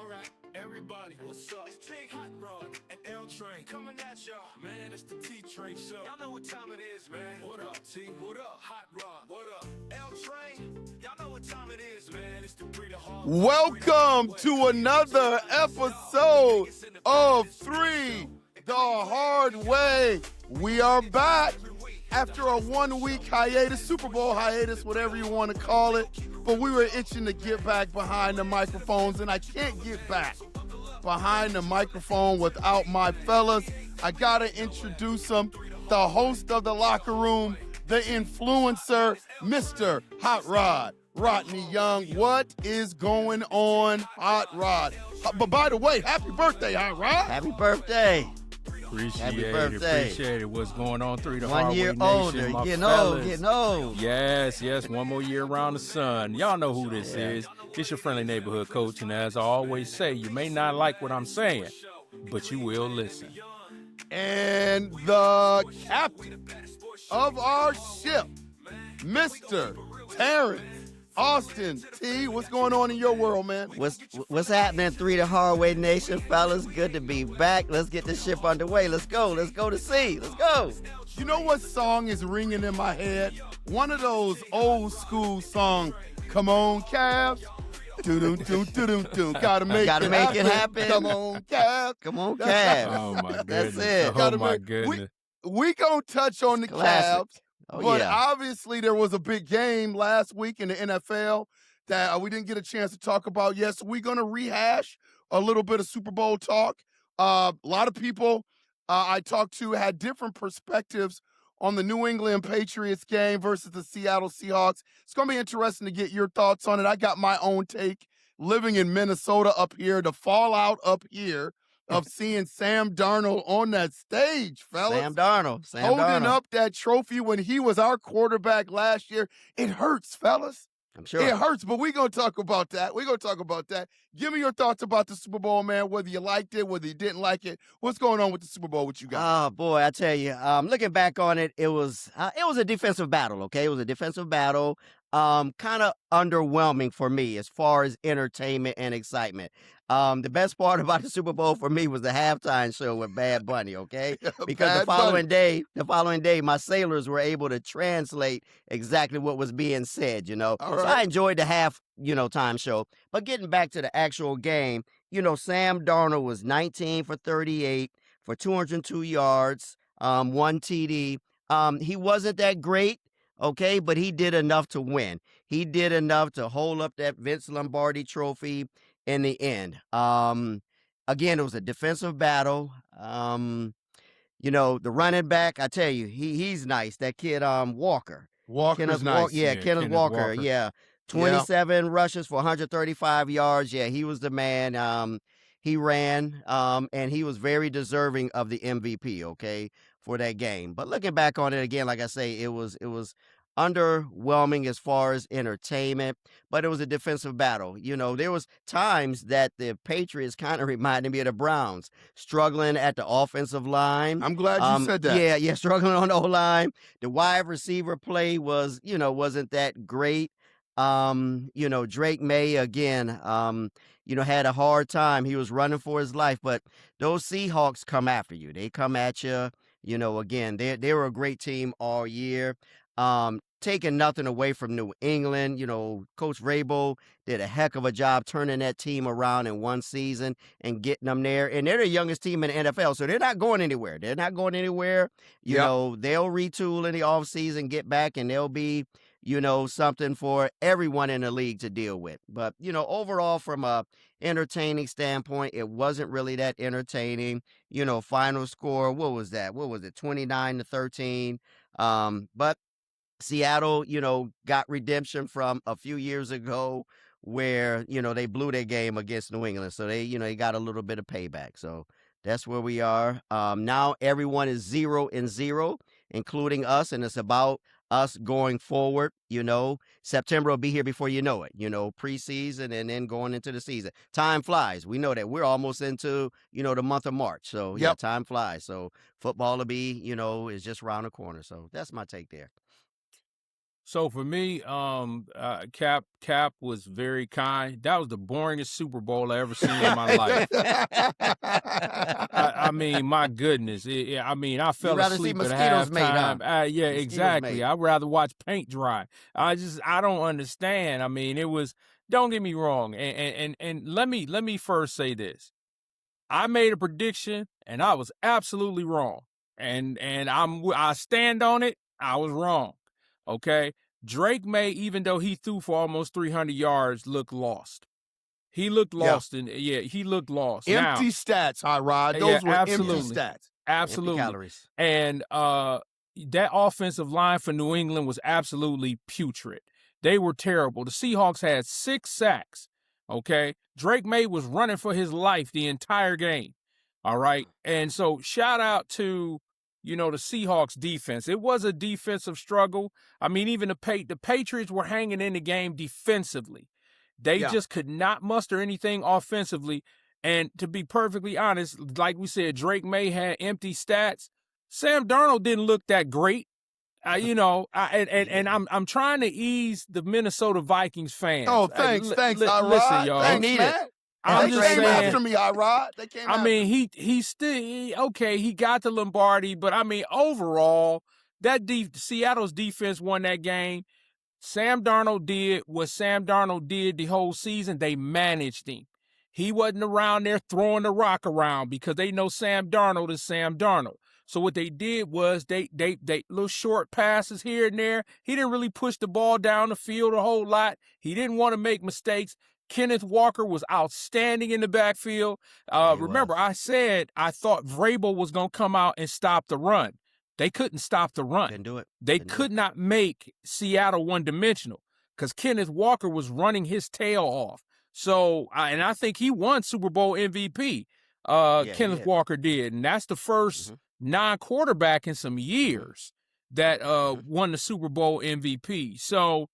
Alright, everybody, what's up? It's Big Hot Rod and L Train coming at y'all. Man, it's the T Train show. Y'all know what time it is, man. What up, T? What up? Hot Rod. What up? L Train. Y'all know what time it is, man. It's the Breeder Hard. Welcome to another episode of 3 The Hard Way. We are back after a 1-week hiatus, Super Bowl hiatus, whatever you want to call it. But we were itching to get back behind the microphones, and I can't get back behind the microphone without my fellas. I got to introduce them, the host of the locker room, the influencer, Mr. Hot Rod, Rodney Young. What is going on, Hot Rod? But by the way, happy birthday, Hot Rod. Happy birthday. Appreciate it. What's going on? 3 The Hard Way 1 year Nation, older, my getting fellas. old. Yes, one more year around the sun. Y'all know who this is. It's your friendly neighborhood coach, and as I always say, you may not like what I'm saying, but you will listen. And the captain of our ship, Mr. Terrence Austin T. What's going on in your world, man? What's happening, 3 The Hard Way Nation, fellas? Good to be back. Let's get this ship underway. Let's go to sea. Let's go. You know what song is ringing in my head? One of those old school songs. Come on, Cavs. Do-do-do-do-do-do. Gotta make it happen. Come on, Cavs. Come on, Cavs. Oh, my That's goodness. it. Oh, my goodness. We gonna touch on the Classic. Cavs. Oh, But yeah. obviously there was a big game last week in the NFL that we didn't get a chance to talk about yet. So we're going to rehash a little bit of Super Bowl talk. A lot of people I talked to had different perspectives on the New England Patriots game versus the Seattle Seahawks. It's going to be interesting to get your thoughts on it. I got my own take living in Minnesota up here, the fallout up here of seeing Sam Darnold on that stage, fellas. Sam Darnold. Holding up that trophy when he was our quarterback last year. It hurts, fellas. I'm sure. It hurts, but we're going to talk about that. Give me your thoughts about the Super Bowl, man, whether you liked it, whether you didn't like it. What's going on with the Super Bowl? What you got? Oh, boy, I tell you, looking back on it, it was a defensive battle, okay? It was a defensive battle. Kind of underwhelming for me as far as entertainment and excitement. The best part about the Super Bowl for me was the halftime show with Bad Bunny, okay? Because the following day, my sailors were able to translate exactly what was being said, you know. All So right. I enjoyed the time show. But getting back to the actual game, Sam Darnold was 19 for 38 for 202 yards, 1 TD. He wasn't that great. Okay, but he did enough to win. He did enough to hold up that Vince Lombardi trophy in the end. Again, it was a defensive battle. The running back, I tell you, he's nice. That kid, Walker. Walker's nice. Kenneth Walker. Yeah. 27 rushes for 135 yards. Yeah, he was the man. He ran, and he was very deserving of the MVP, okay, for that game. But looking back on it again, like I say, it was underwhelming as far as entertainment, but it was a defensive battle. There was times that the Patriots kind of reminded me of the Browns, struggling at the offensive line. I'm glad you said that. Yeah, struggling on the O-line. The wide receiver play wasn't that great. Drake May again, had a hard time. He was running for his life, but those Seahawks come after you. They come at you. Again, they were a great team all year. Taking nothing away from New England. Coach Vrabel did a heck of a job turning that team around in one season and getting them there. And they're the youngest team in the NFL, so they're not going anywhere. They'll retool in the offseason, get back, and they'll be something for everyone in the league to deal with. But, overall, from a entertaining standpoint, it wasn't really that entertaining. Final score, what was that? What was it? 29-13. But Seattle, got redemption from a few years ago where, they blew their game against New England. So they got a little bit of payback. So that's where we are. Now everyone is 0-0, including us, and it's about us going forward. September will be here before you know it, preseason and then going into the season. Time flies. We know that we're almost into, the month of March. So yeah, time flies. So football will be, is just around the corner. So that's my take there. So for me, Cap was very kind. That was the boringest Super Bowl I ever seen in my life. I mean, my goodness. I mean, I fell rather see asleep at mosquitoes mate, huh? halftime. Yeah, Mosquitoes exactly. mate. I'd rather watch paint dry. I don't understand. I mean, it was. Don't get me wrong. And let me first say this. I made a prediction and I was absolutely wrong. And I stand on it. I was wrong. Okay. Drake May, even though he threw for almost 300 yards, looked lost. He looked lost. He looked lost. Empty stats, Hot Rod. Those were absolutely. empty stats. Absolutely. Empty calories. And that offensive line for New England was absolutely putrid. They were terrible. The Seahawks had 6 sacks. Okay. Drake May was running for his life the entire game. All right. And so shout out to, the Seahawks defense. It was a defensive struggle. I mean, even the Patriots were hanging in the game defensively. They just could not muster anything offensively. And to be perfectly honest, like we said, Drake May had empty stats. Sam Darnold didn't look that great. I'm trying to ease the Minnesota Vikings fans. Oh, thanks, listen, y'all. Thanks, man. I'm They just came saying. after me, Hot Rod. They came after me. He still okay. He got the Lombardi, but I mean, overall, Seattle's defense won that game. Sam Darnold did what Sam Darnold did the whole season. They managed him. He wasn't around there throwing the rock around because they know Sam Darnold is Sam Darnold. So what they did was they little short passes here and there. He didn't really push the ball down the field a whole lot. He didn't want to make mistakes. Kenneth Walker was outstanding in the backfield. Remember, I said I thought Vrabel was going to come out and stop the run. They couldn't stop the run. Couldn't do it. They could not make Seattle one-dimensional because Kenneth Walker was running his tail off. So, and I think he won Super Bowl MVP. Kenneth Walker did. And that's the first non-quarterback in some years that won the Super Bowl MVP. So,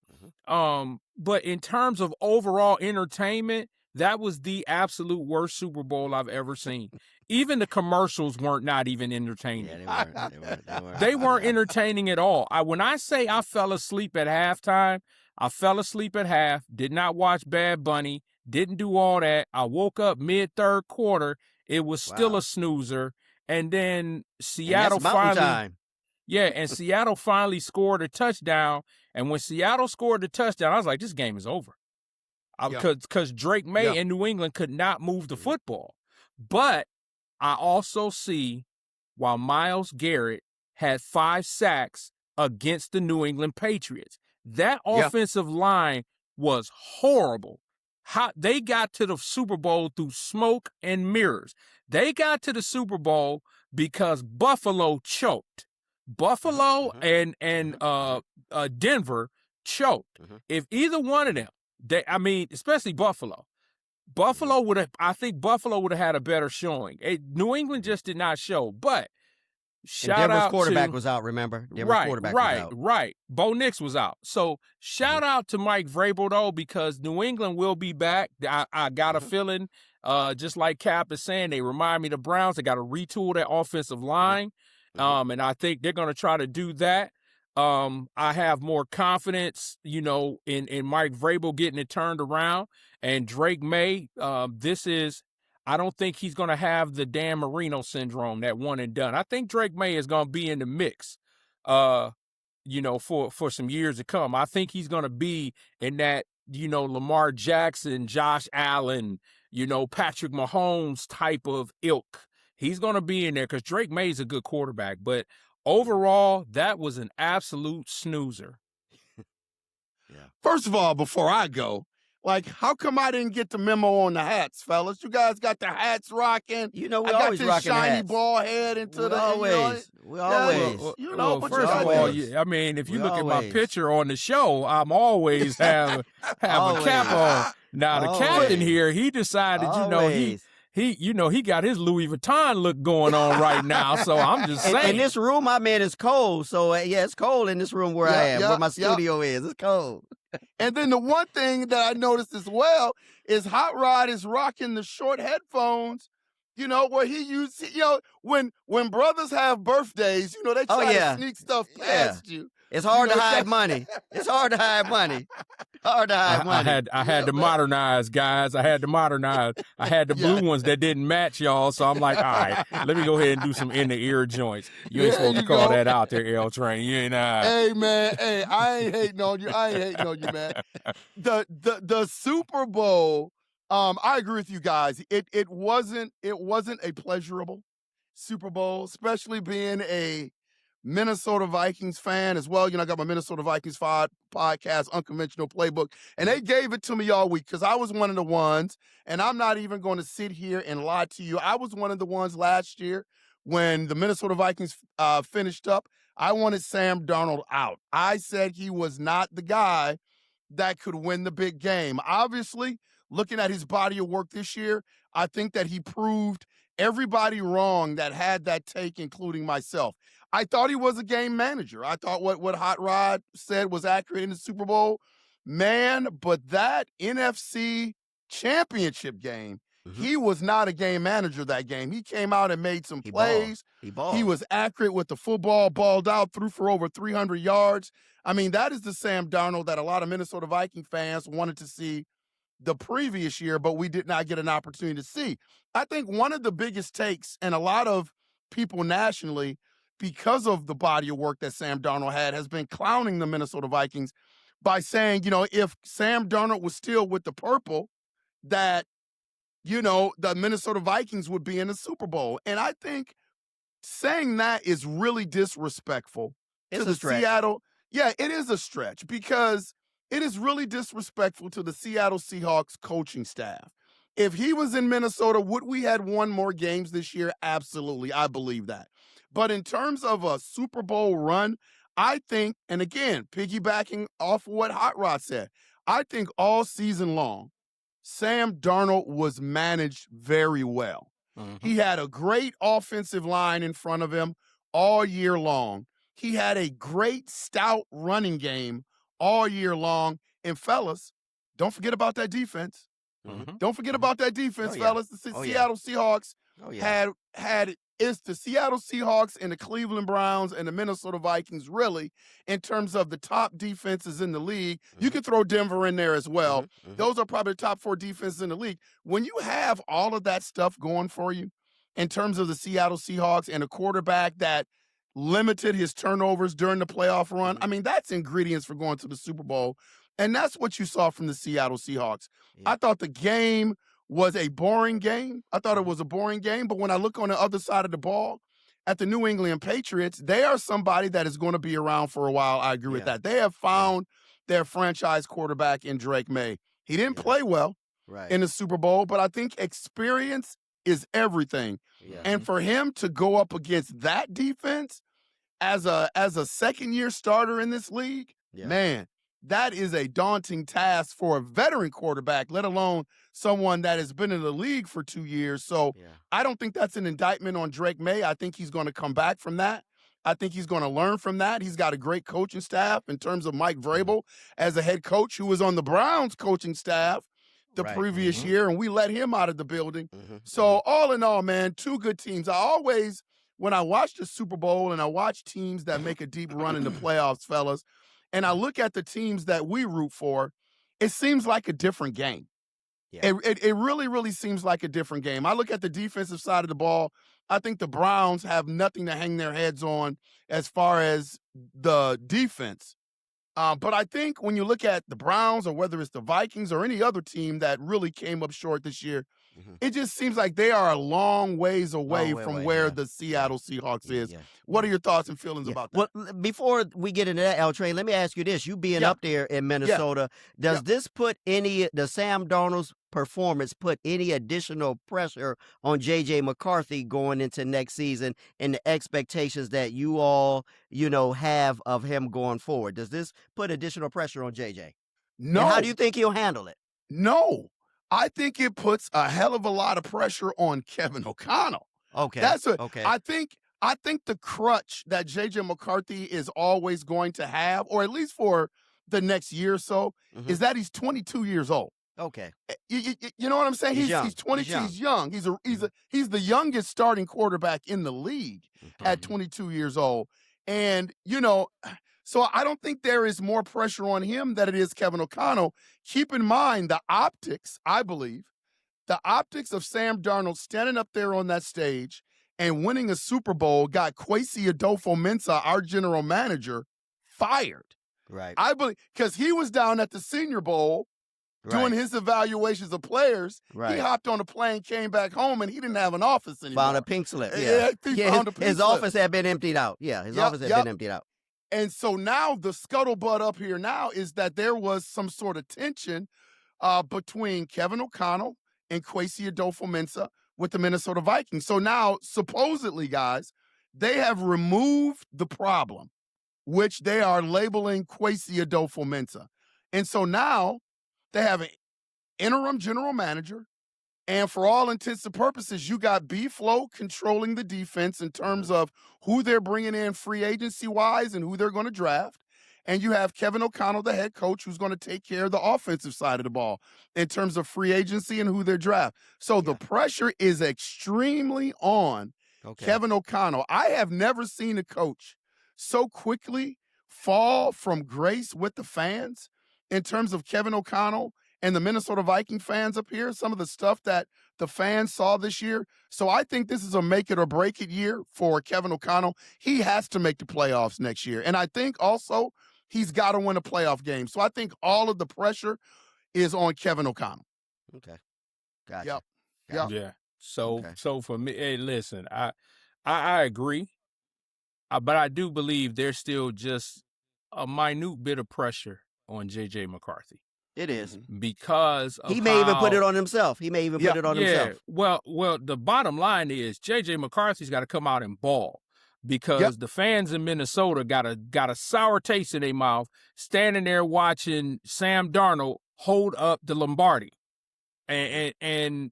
but in terms of overall entertainment, that was the absolute worst Super Bowl I've ever seen. Even the commercials weren't not even entertaining. Yeah, they weren't. They weren't entertaining at all. When I say I fell asleep at halftime, I fell asleep at half, did not watch Bad Bunny, didn't do all that. I woke up mid-third quarter. It was still a snoozer. And then Seattle Seattle finally scored a touchdown. And when Seattle scored the touchdown, I was like, this game is over. Because Drake May in New England could not move the football. But I also see while Myles Garrett had 5 sacks against the New England Patriots. That offensive line was horrible. They got to the Super Bowl through smoke and mirrors. They got to the Super Bowl because Buffalo choked. Buffalo and Denver choked. If either one of them, especially Buffalo. I think Buffalo would have had a better showing. New England just did not show. But Denver's quarterback was out, remember? Right. Bo Nix was out. So shout out to Mike Vrabel, though, because New England will be back. I got a feeling, just like Cap is saying, they remind me of the Browns. They got to retool their offensive line. And I think they're going to try to do that. I have more confidence, in Mike Vrabel getting it turned around. And Drake May, I don't think he's going to have the Dan Marino syndrome, that one and done. I think Drake May is going to be in the mix, for some years to come. I think he's going to be in that, Lamar Jackson, Josh Allen, Patrick Mahomes type of ilk. He's going to be in there because Drake May is a good quarterback. But overall, that was an absolute snoozer. First of all, before I go, how come I didn't get the memo on the hats, fellas? You guys got the hats rocking. We I got always this rocking shiny hats. ball head into We always. but First of all, if you look at my picture on the show, I'm always have a cap on. Now the captain here, he decided, he got his Louis Vuitton look going on right now. So I'm just saying. In this room I'm in is cold. So it's cold in this room where I am, where my studio is. It's cold. And then the one thing that I noticed as well is Hot Rod is rocking the short headphones, where he used, when brothers have birthdays, they try to sneak stuff past you. It's hard You to know, hide money. It's hard to hide money. Hard to hide money. I had to modernize, guys. I had to modernize. I had the blue ones that didn't match, y'all. So I'm like, all right, let me go ahead and do some in the ear joints. You ain't supposed to call that out there, L Train. You ain't. Hey man, hey, I ain't hating on you. I ain't hating on you, man. The Super Bowl. I agree with you guys. It wasn't a pleasurable Super Bowl, especially being a Minnesota Vikings fan as well. You know, I got my Minnesota Vikings podcast, Unconventional Playbook, and they gave it to me all week because I was one of the ones, and I'm not even going to sit here and lie to you. I was one of the ones last year when the Minnesota Vikings finished up. I wanted Sam Darnold out. I said he was not the guy that could win the big game. Obviously, looking at his body of work this year, I think that he proved everybody wrong that had that take, including myself. I thought he was a game manager. I thought what Hot Rod said was accurate in the Super Bowl. Man, but that NFC championship game, he was not a game manager that game. He came out and made some plays. He balled. He was accurate with the football, balled out, threw for over 300 yards. I mean, that is the Sam Darnold that a lot of Minnesota Viking fans wanted to see the previous year, but we did not get an opportunity to see. I think one of the biggest takes, and a lot of people nationally, because of the body of work that Sam Darnold had, has been clowning the Minnesota Vikings by saying, you know, if Sam Darnold was still with the purple, that, you know, the Minnesota Vikings would be in the Super Bowl. And I think saying that is really disrespectful to the Seattle. Yeah, it is a stretch because it is really disrespectful to the Seattle Seahawks coaching staff. If he was in Minnesota, would we had won more games this year? Absolutely. I believe that. But in terms of a Super Bowl run, I think, and again, piggybacking off of what Hot Rod said, I think all season long, Sam Darnold was managed very well. He had a great offensive line in front of him all year long. He had a great, stout running game all year long. And fellas, don't forget about that defense. Don't forget about that defense, fellas. The Seattle Seahawks had it's the Seattle Seahawks and the Cleveland Browns and the Minnesota Vikings, really, in terms of the top defenses in the league. You can throw Denver in there as well. Those are probably the top 4 defenses in the league. When you have all of that stuff going for you in terms of the Seattle Seahawks and a quarterback that limited his turnovers during the playoff run, I mean, that's ingredients for going to the Super Bowl. And that's what you saw from the Seattle Seahawks. I thought the game was a boring game. I thought it was a boring game. But when I look on the other side of the ball at the New England Patriots, they are somebody that is going to be around for a while. I agree with that. They have found their franchise quarterback in Drake May. He didn't play well in the Super Bowl, but I think experience is everything. And for him to go up against that defense as a second-year starter in this league, man, that is a daunting task for a veteran quarterback, let alone someone that has been in the league for 2 years. So I don't think that's an indictment on Drake May. I think he's going to come back from that. I think he's going to learn from that. He's got a great coaching staff in terms of Mike Vrabel as a head coach who was on the Browns coaching staff the previous year, and we let him out of the building. So all in all, man, 2 good teams. I always, when I watch the Super Bowl and I watch teams that make a deep run in the playoffs, fellas, and I look at the teams that we root for, it seems like a different game. It really, really seems like a different game. I look at the defensive side of the ball. I think the Browns have nothing to hang their heads on as far as the defense. But I think when you look at the Browns or whether it's the Vikings or any other team that really came up short this year, it just seems like they are a long ways away from where the Seattle Seahawks is. What are your thoughts and feelings about that? Well, before we get into that, L Train, let me ask you this. You being up there in Minnesota, does this put the Sam Darnold's performance put any additional pressure on J.J. McCarthy going into next season and the expectations that you all, have of him going forward? Does this put additional pressure on J.J.? No. And how do you think he'll handle it? No. I think it puts a hell of a lot of pressure on Kevin O'Connell. Okay. I think the crutch that J.J. McCarthy is always going to have, or at least for the next year or so, is that he's 22 years old. Okay. You know what I'm saying? He's 22. He's young. He's the youngest starting quarterback in the league at 22 years old. And, So I don't think there is more pressure on him than it is Kevin O'Connell. Keep in mind the optics, I believe, the optics of Sam Darnold standing up there on that stage and winning a Super Bowl got Kwesi Adolfo-Mensah, our general manager, fired. Right. I believe because he was down at the Senior Bowl doing his evaluations of players. Right. He hopped on a plane, came back home, and he didn't have an office anymore. Found a pink slip. Yeah, his office had been emptied out. Yeah, his office had been emptied out. And so now the scuttlebutt up here now is that there was some sort of tension between Kevin O'Connell and Kwesi Adolfo-Mensah with the Minnesota Vikings. So now, supposedly, guys, they have removed the problem, which they are labeling Kwesi Adolfo-Mensah. And so now they have an interim general manager, and for all intents and purposes, you got B-Flow controlling the defense in terms of who they're bringing in free agency-wise and who they're going to draft. And you have Kevin O'Connell, the head coach, who's going to take care of the offensive side of the ball in terms of free agency and who they draft. So the pressure is extremely on Kevin O'Connell. I have never seen a coach so quickly fall from grace with the fans in terms of Kevin O'Connell and the Minnesota Viking fans up here, some of the stuff that the fans saw this year. So I think this is a make it or break it year for Kevin O'Connell. He has to make the playoffs next year. And I think also he's got to win a playoff game. So I think all of the pressure is on Kevin O'Connell. Okay. Gotcha. Yep. Yeah. So for me, hey, listen, I agree. But I do believe there's still just a minute bit of pressure on J.J. McCarthy. It is. Because of he may even put it on himself. He may even put it on himself. Well, the bottom line is J.J. McCarthy's got to come out and ball because the fans in Minnesota got a sour taste in their mouth standing there watching Sam Darnold hold up the Lombardi. And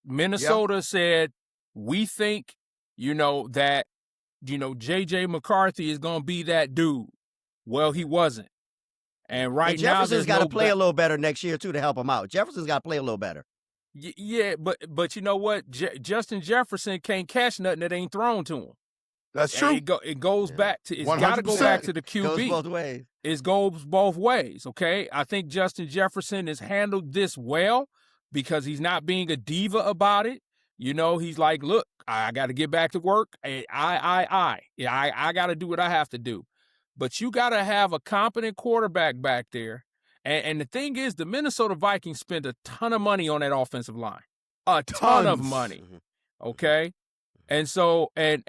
Minnesota said, we think, that, J.J. McCarthy is going to be that dude. Well, he wasn't. And now Jefferson's got to play a little better next year, too, to help him out. Jefferson's got to play a little better. Yeah, but you know what? Justin Jefferson can't catch nothing that ain't thrown to him. That's true. It goes back to, it's 100%. got to go back to the QB. Goes both ways. It goes both ways, okay? I think Justin Jefferson has handled this well because he's not being a diva about it. He's like, look, I got to get back to work. I got to do what I have to do. But you got to have a competent quarterback back there. And the thing is, the Minnesota Vikings spent a ton of money on that offensive line. A ton of money, okay? And so, and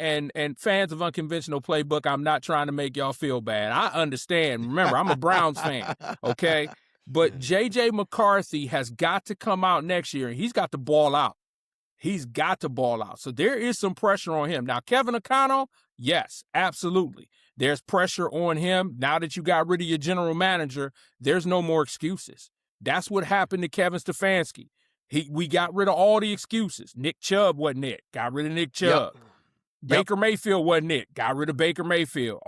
fans of Unconventional Playbook, I'm not trying to make y'all feel bad. I understand. Remember, I'm a Browns fan, okay? But J.J. McCarthy has got to come out next year, and he's got to ball out. He's got to ball out. So there is some pressure on him. Now, Kevin O'Connell, yes, absolutely. There's pressure on him. Now that you got rid of your general manager, there's no more excuses. That's what happened to Kevin Stefanski. We got rid of all the excuses. Nick Chubb wasn't it. Got rid of Nick Chubb. Baker Mayfield wasn't it. Got rid of Baker Mayfield.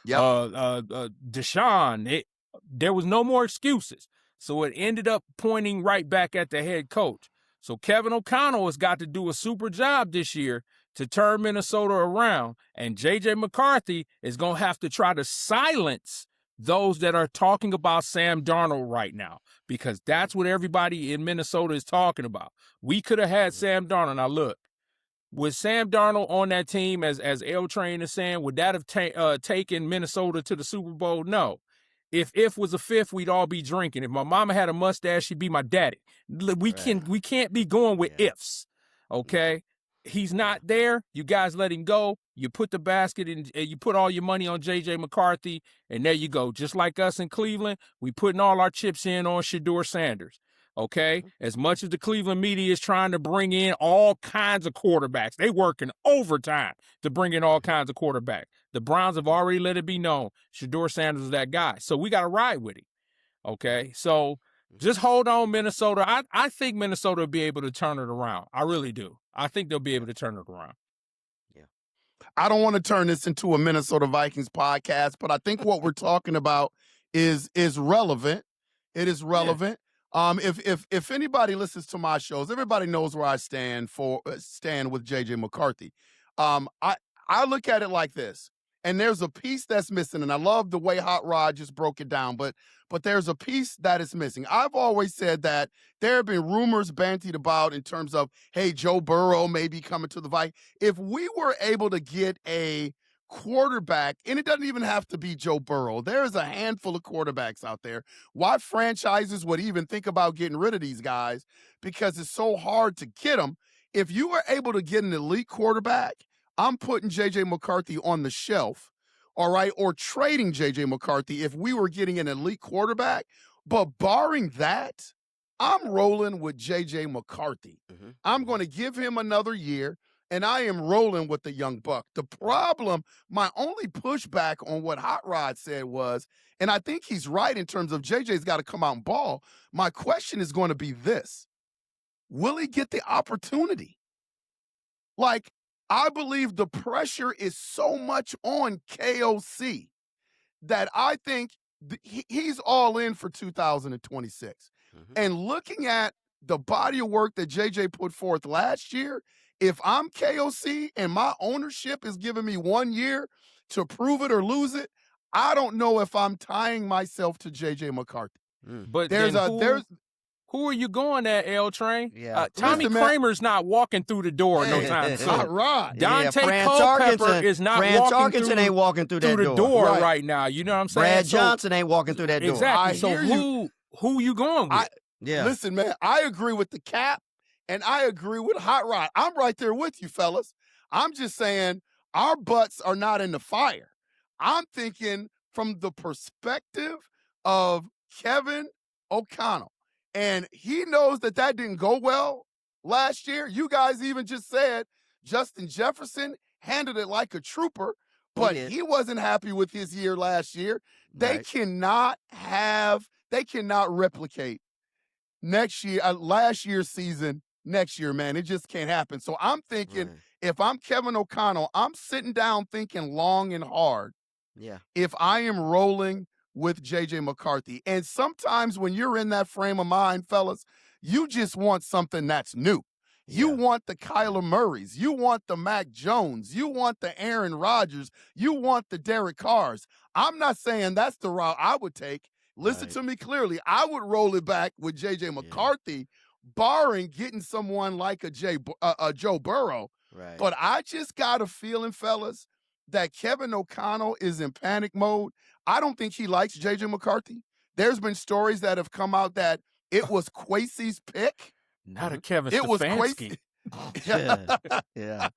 Deshaun. There was no more excuses. So it ended up pointing right back at the head coach. So Kevin O'Connell has got to do a super job this year to turn Minnesota around. And J.J. McCarthy is going to have to try to silence those that are talking about Sam Darnold right now, because that's what everybody in Minnesota is talking about. We could have had Sam Darnold. Now, look, with Sam Darnold on that team, as L Train is saying, would that have taken Minnesota to the Super Bowl? No. If was a fifth, we'd all be drinking. If my mama had a mustache, she'd be my daddy. We can't be going with ifs, okay? He's not there. You guys let him go. You put the basket in, you put all your money on J.J. McCarthy, and there you go. Just like us in Cleveland, we putting all our chips in on Shedeur Sanders, okay? As much as the Cleveland media is trying to bring in all kinds of quarterbacks, they working overtime to bring in all kinds of quarterbacks. The Browns have already let it be known Shedeur Sanders is that guy. So we got to ride with him, okay? So just hold on, Minnesota. I think Minnesota will be able to turn it around. I really do. I think they'll be able to turn it around. Yeah. I don't want to turn this into a Minnesota Vikings podcast, but I think what we're talking about is relevant. It is relevant. Yeah. If anybody listens to my shows, everybody knows where I stand with J.J. McCarthy. I look at it like this. And there's a piece that's missing, and I love the way Hot Rod just broke it down, but there's a piece that is missing. I've always said that there have been rumors bantied about in terms of, hey, Joe Burrow may be coming to the Vikings. If we were able to get a quarterback, and it doesn't even have to be Joe Burrow, there's a handful of quarterbacks out there. Why franchises would even think about getting rid of these guys? Because it's so hard to get them. If you were able to get an elite quarterback, I'm putting J.J. McCarthy on the shelf, all right, or trading J.J. McCarthy if we were getting an elite quarterback. But barring that, I'm rolling with J.J. McCarthy. I'm going to give him another year, and I am rolling with the young buck. The problem, my only pushback on what Hot Rod said was, and I think he's right in terms of J.J.'s got to come out and ball. My question is going to be this. Will he get the opportunity? Like, I believe the pressure is so much on KOC that I think he's all in for 2026. And looking at the body of work that JJ put forth last year, if I'm KOC and my ownership is giving me 1 year to prove it or lose it, I don't know if I'm tying myself to JJ McCarthy. But who are you going at, L Train? Yeah. Tommy Listen, man. Kramer's not walking through the door no time soon. Hot Rod. Dante Fran Culpepper Tarkenton- is not Fran walking Tarkenton through, ain't walking through the that door. right now. You know what I'm saying? Brad So- Johnson ain't walking through that door. Exactly. I So hear who you going with? Yeah. Listen, man, I agree with the cap, and I agree with Hot Rod. I'm right there with you, fellas. I'm just saying our butts are not in the fire. I'm thinking from the perspective of Kevin O'Connell. And he knows that didn't go well last year. You guys even just said Justin Jefferson handled it like a trooper, but he wasn't happy with his year last year. They cannot replicate last year's season next year, man. It just can't happen. So I'm thinking if I'm Kevin O'Connell, I'm sitting down thinking long and hard. Yeah. If I am rolling with J.J. McCarthy. And sometimes when you're in that frame of mind, fellas, you just want something that's new. You want the Kyler Murrays. You want the Mac Jones. You want the Aaron Rodgers. You want the Derek Carrs. I'm not saying that's the route I would take. Listen to me clearly. I would roll it back with J.J. McCarthy, barring getting someone like a Joe Burrow. Right. But I just got a feeling, fellas, that Kevin O'Connell is in panic mode. I don't think he likes J.J. McCarthy. There's been stories that have come out that it was Kwesi's pick. Not a Kevin It was Stefanski. Yeah.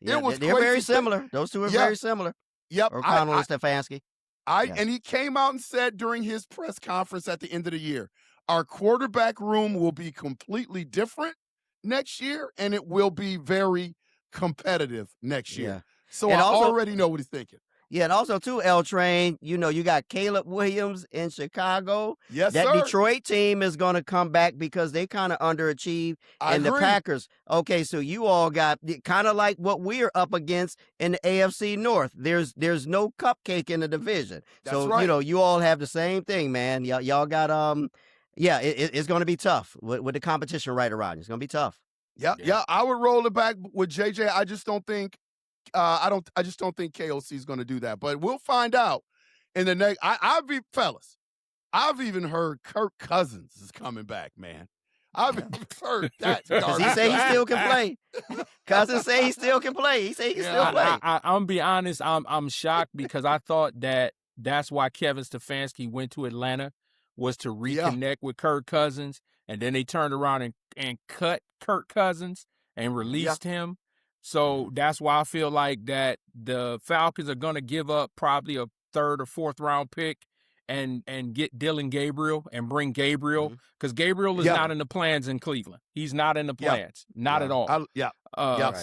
It was they're very Kwesi's similar. Those two are very similar. Yep. O'Connell and Stefanski. And he came out and said during his press conference at the end of the year, our quarterback room will be completely different next year, and it will be very competitive next year. Yeah. So And I also- already know what he's thinking. Yeah, and also too, L Train, you got Caleb Williams in Chicago. Yes, That sir. Detroit team is going to come back because they kind of underachieved. I And the agree. Packers. Okay, so you all got kind of like what we're up against in the AFC North. There's no cupcake in the division. That's so, right. you all have the same thing, man. Y'all got, it's going to be tough with the competition right around you. It's going to be tough. Yeah, I would roll it back with JJ. I just don't think I just don't think KOC is going to do that. But we'll find out in the next. I've even heard Kirk Cousins is coming back, man. I've even heard that. Because he say he still can play. Cousins say he still can play. He say he can still play. I'm gonna be honest. I'm shocked because I thought that's why Kevin Stefanski went to Atlanta was to reconnect with Kirk Cousins, and then they turned around and cut Kirk Cousins and released him. So that's why I feel like that the Falcons are going to give up probably a 3rd or 4th round pick and get Dylan Gabriel and bring Gabriel because Gabriel is not in the plans in Cleveland. He's not in the plans, not at all.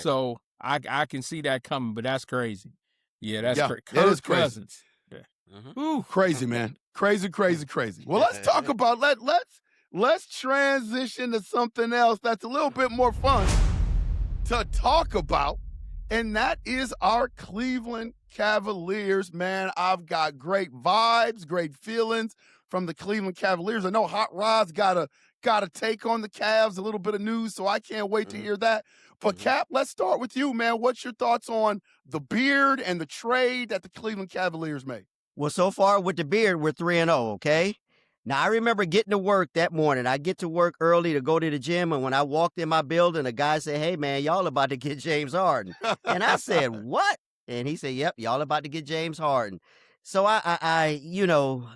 So I can see that coming, but that's crazy. Yeah, that's crazy. It is crazy. Cousins. Ooh. Crazy, man. Crazy. Well, let's talk about let's transition to something else that's a little bit more fun to talk about, and that is our Cleveland Cavaliers, man. I've got great vibes, great feelings from the Cleveland Cavaliers. I know Hot Rod's got got a take on the Cavs, a little bit of news, so I can't wait to hear that. But Cap, let's start with you, man. What's your thoughts on the beard and the trade that the Cleveland Cavaliers made? Well, so far with the beard, we're 3-0, okay? Now, I remember getting to work that morning. I get to work early to go to the gym, and when I walked in my building, a guy said, "Hey, man, y'all about to get James Harden." And I said, "What?" And he said, "Yep, y'all about to get James Harden." So I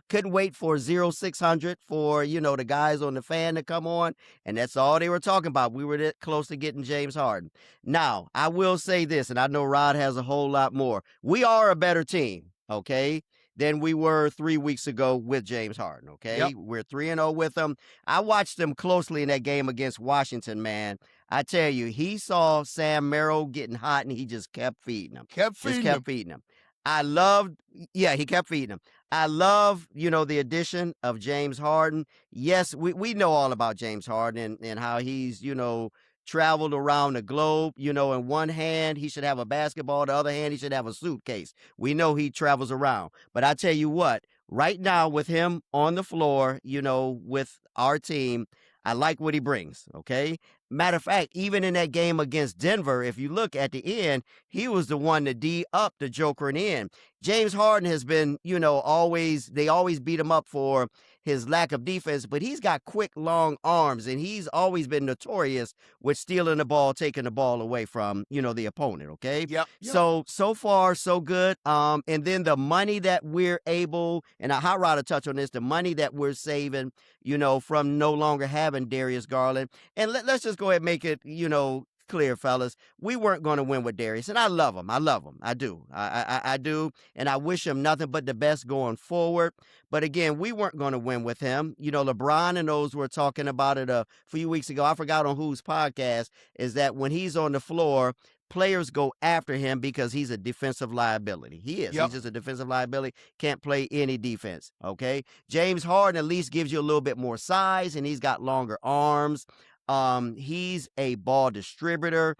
couldn't wait for 0600 for, the guys on the fan to come on, and that's all they were talking about. We were that close to getting James Harden. Now, I will say this, and I know Rod has a whole lot more. We are a better team, okay, than we were 3 weeks ago with James Harden, okay? Yep. We're 3-0 with him. I watched them closely in that game against Washington, man. I tell you, he saw Sam Merrill getting hot, and he just kept feeding him. Kept He kept feeding him. He kept feeding him. I love, the addition of James Harden. Yes, we know all about James Harden and how he's, traveled around the globe. In one hand, he should have a basketball. The other hand, he should have a suitcase. We know he travels around. But I tell you what, right now with him on the floor, with our team, I like what he brings, okay? Matter of fact, even in that game against Denver, if you look at the end, he was the one to D up the Joker in the end. James Harden has been, they always beat him up for his lack of defense, but he's got quick, long arms, and he's always been notorious with stealing the ball, taking the ball away from, the opponent, okay? Yep. So far, so good. And then the money that we're able, and Hot Rod to touch on this, the money that we're saving, from no longer having Darius Garland. And let's just go ahead and make it, clear, fellas. We weren't going to win with Darius, and I love him. I do. I do, and I wish him nothing but the best going forward. But again, we weren't going to win with him. LeBron and those were talking about it a few weeks ago. I forgot on whose podcast, is that when he's on the floor, players go after him because he's a defensive liability. He is. Yep. He's just a defensive liability. Can't play any defense, okay? James Harden at least gives you a little bit more size, and he's got longer arms. He's a ball distributor.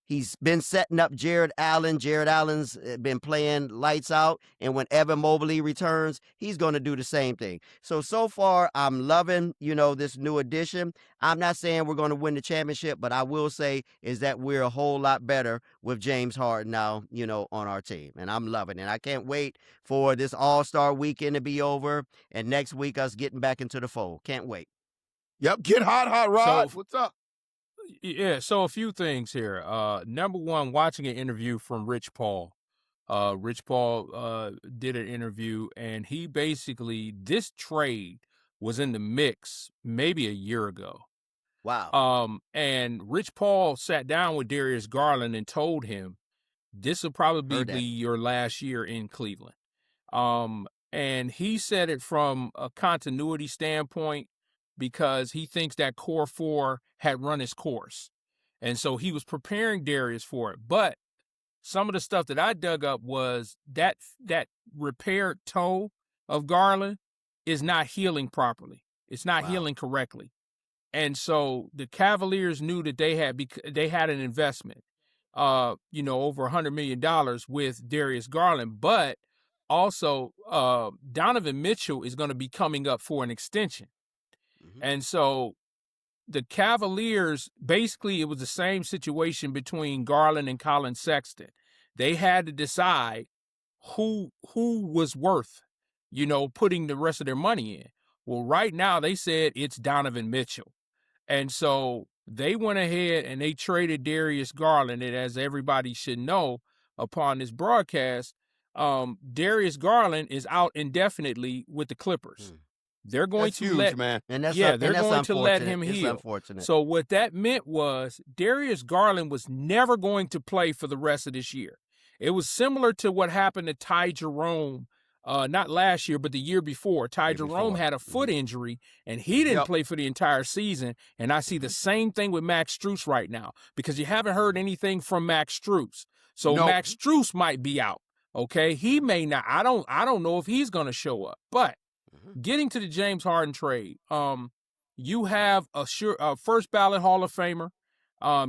He's been setting up Jared Allen. Jared Allen's been playing lights out, and when Evan Mobley returns, he's going to do the same thing. So far, I'm loving, this new addition. I'm not saying we're going to win the championship, but I will say is that we're a whole lot better with James Harden now, on our team, and I'm loving it. I can't wait for this All-Star weekend to be over, and next week us getting back into the fold. Can't wait. Yep. Get hot, Rod. What's up? Yeah, so a few things here. Number one, watching an interview from Rich Paul. Rich Paul did an interview, and he basically, this trade was in the mix maybe a year ago. Wow. And Rich Paul sat down with Darius Garland and told him, this will probably be your last year in Cleveland. And he said it from a continuity standpoint, because he thinks that core four had run its course. And so he was preparing Darius for it. But some of the stuff that I dug up was that repaired toe of Garland is not healing properly. It's not healing correctly. And so the Cavaliers knew that they had an investment, over $100 million with Darius Garland. But also Donovan Mitchell is going to be coming up for an extension. And so the Cavaliers, basically, it was the same situation between Garland and Colin Sexton. They had to decide who was worth, putting the rest of their money in. Well, right now they said it's Donovan Mitchell. And so they went ahead and they traded Darius Garland. And as everybody should know upon this broadcast, Darius Garland is out indefinitely with the Clippers. They're going to let, man. And that's they're going to let him It's heal. unfortunate. So what that meant was Darius Garland was never going to play for the rest of this year. It was similar to what happened to Ty Jerome, not last year, but the year before. Ty Jerome had a foot injury, and he didn't play for the entire season. And I see the same thing with Max Strus right now, because you haven't heard anything from Max Strus. So Max Strus might be out. Okay, he may not. I don't know if he's going to show up, but. Getting to the James Harden trade, you have a first ballot Hall of Famer.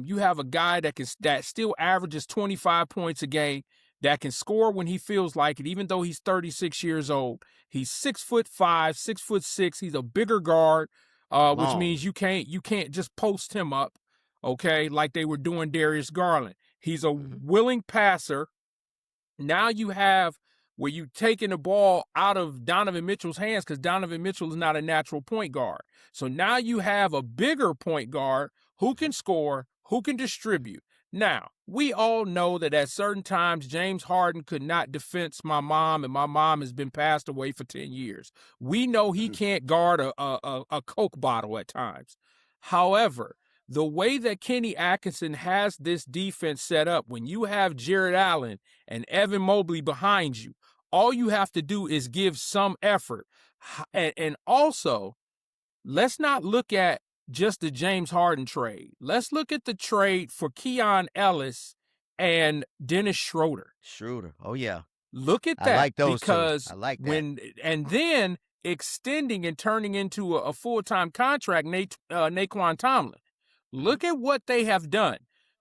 You have a guy that still averages 25 points a game, that can score when he feels like it, even though he's 36 years old. He's 6'5", 6'6". He's a bigger guard. which means you can't just post him up, okay, like they were doing Darius Garland. He's a willing passer. Now you have where you taking the ball out of Donovan Mitchell's hands because Donovan Mitchell is not a natural point guard. So now you have a bigger point guard who can score, who can distribute. Now, we all know that at certain times, James Harden could not defense my mom, and my mom has been passed away for 10 years. We know he can't guard a Coke bottle at times. However, the way that Kenny Atkinson has this defense set up, when you have Jared Allen and Evan Mobley behind you, all you have to do is give some effort. And also, let's not look at just the James Harden trade. Let's look at the trade for Keon Ellis and Dennis Schroeder. Oh, yeah. Look at that. I like those because two. I like that. And then extending and turning into a full-time contract, Naquan Tomlin. Look at what they have done.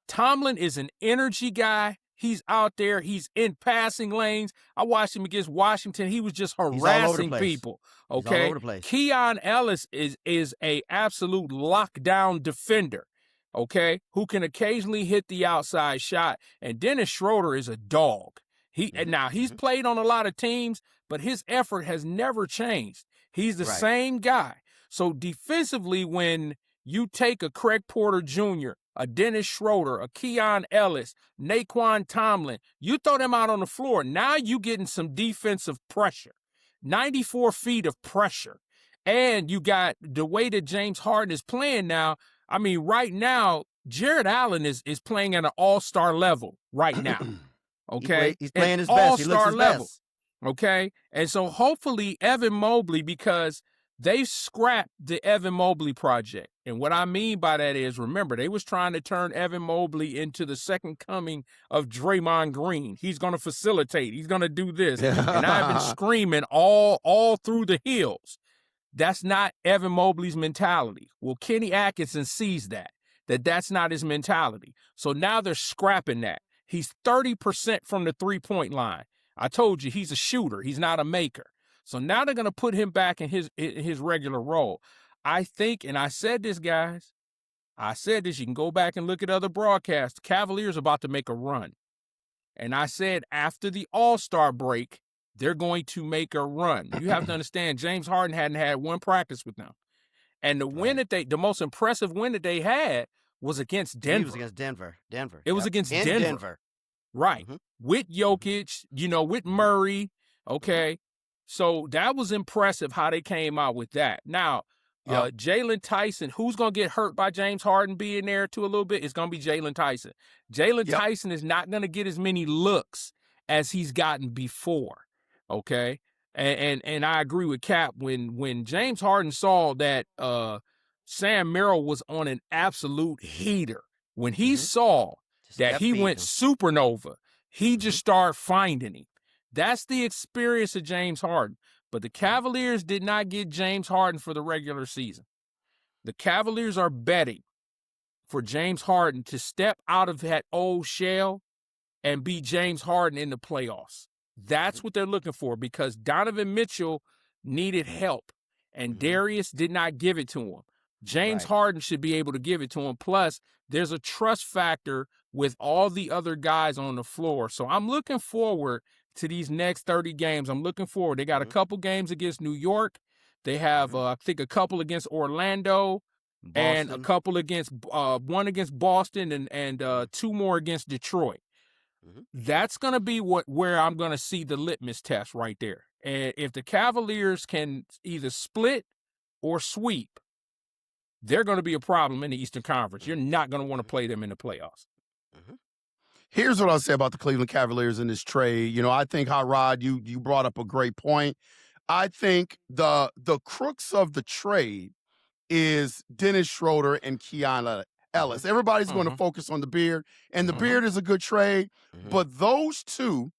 Tomlin is an energy guy. He's out there. He's in passing lanes. I watched him against Washington. He was just harassing people. Okay. He's all over the place. Keon Ellis is a absolute lockdown defender. Okay, who can occasionally hit the outside shot. And Dennis Schroeder is a dog. Now he's played on a lot of teams, but his effort has never changed. He's the same guy. So defensively, when you take a Craig Porter Jr., a Dennis Schroeder, a Keon Ellis, Naquan Tomlin, you throw them out on the floor. Now you getting some defensive pressure, 94 feet of pressure. And you got the way that James Harden is playing now. I mean, right now, Jared Allen is playing at an all-star level right now. Okay? He's playing his best. He looks his level. best. Okay? And so hopefully Evan Mobley, because they scrapped the Evan Mobley project. And what I mean by that is, remember, they was trying to turn Evan Mobley into the second coming of Draymond Green. He's going to facilitate. He's going to do this. And I've been screaming all through the hills. That's not Evan Mobley's mentality. Well, Kenny Atkinson sees that's not his mentality. So now they're scrapping that. He's 30% from the three-point line. I told you, he's a shooter. He's not a maker. So now they're going to put him back in his regular role. I think, and I said this, guys, you can go back and look at other broadcasts. The Cavaliers are about to make a run. And I said after the All-Star break, they're going to make a run. You have to understand, James Harden hadn't had one practice with them. And the most impressive win that they had was against Denver. It was against Denver. It was against Denver. Right. With Jokic, with Murray. Okay. So that was impressive how they came out with that. Now, Jalen Tyson, who's going to get hurt by James Harden being there too a little bit? It's going to be Jalen Tyson. Tyson is not going to get as many looks as he's gotten before. Okay. And I agree with Cap when James Harden saw that Sam Merrill was on an absolute heater, when he saw that he went supernova, he just started finding him. That's the experience of James Harden. But the Cavaliers did not get James Harden for the regular season. The Cavaliers are betting for James Harden to step out of that old shell and be James Harden in the playoffs. That's what they're looking for, because Donovan Mitchell needed help, and Darius did not give it to him. James Harden should be able to give it to him. Plus, there's a trust factor with all the other guys on the floor. So I'm looking forward to these next 30 games. I'm looking forward. They got a couple games against New York. They have, I think, a couple against Orlando, and a couple against one against Boston, and two more against Detroit. That's going to be where I'm going to see the litmus test right there. And if the Cavaliers can either split or sweep, they're going to be a problem in the Eastern Conference. You're not going to want to play them in the playoffs. Here's what I'll say about the Cleveland Cavaliers in this trade. I think, Hot Rod, you brought up a great point. I think the crux of the trade is Dennis Schroeder and Keon Ellis. Everybody's going to focus on the beard, and the beard is a good trade, but those two,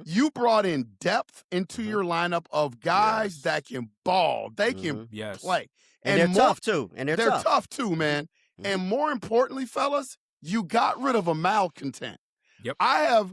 you brought in depth into your lineup of guys that can ball. They can play. And they're tough, too. And they're tough, too, man. And more importantly, fellas, you got rid of a malcontent. Yep. I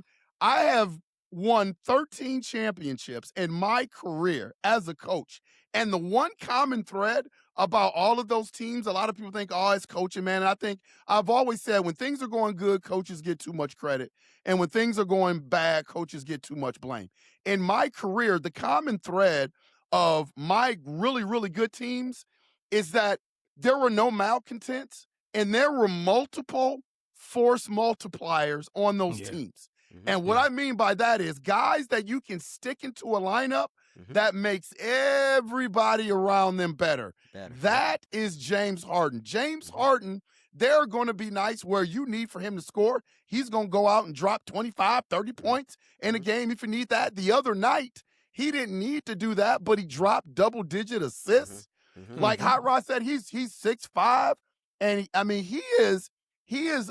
have won 13 championships in my career as a coach. And the one common thread about all of those teams. A lot of people think, oh, it's coaching, man. And I think I've always said when things are going good, coaches get too much credit. And when things are going bad, coaches get too much blame. In my career, the common thread of my really, really good teams is that there were no malcontents and there were multiple force multipliers on those teams. And what I mean by that is guys that you can stick into a lineup that makes everybody around them better. That is James Harden. James Harden, there are going to be nights where you need for him to score. He's going to go out and drop 25, 30 points in a game if you need that. The other night, he didn't need to do that, but he dropped double-digit assists. Like Hot Rod said, he's 6'5", and he is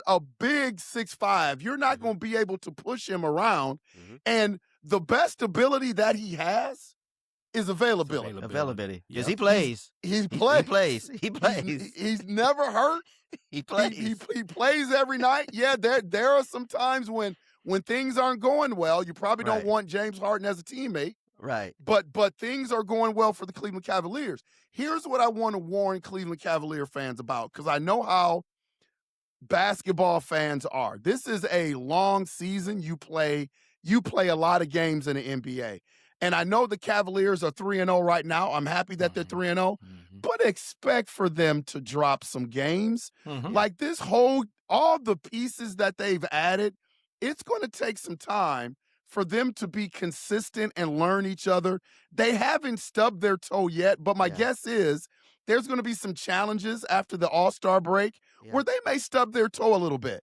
a big 6'5". You're not going to be able to push him around. And the best ability that he has is availability. Availability. Because he plays. He plays. He plays. He's never hurt. He plays. He plays every night. Yeah, there are some times when things aren't going well. You probably don't want James Harden as a teammate. Right. But things are going well for the Cleveland Cavaliers. Here's what I want to warn Cleveland Cavalier fans about, because I know how basketball fans are. This is a long season. You play a lot of games in the NBA. And I know the Cavaliers are 3-0 right now. I'm happy that they're 3-0, but expect for them to drop some games. Like all the pieces that they've added, it's going to take some time for them to be consistent and learn each other. They haven't stubbed their toe yet, but my guess is there's going to be some challenges after the All-Star break where they may stub their toe a little bit.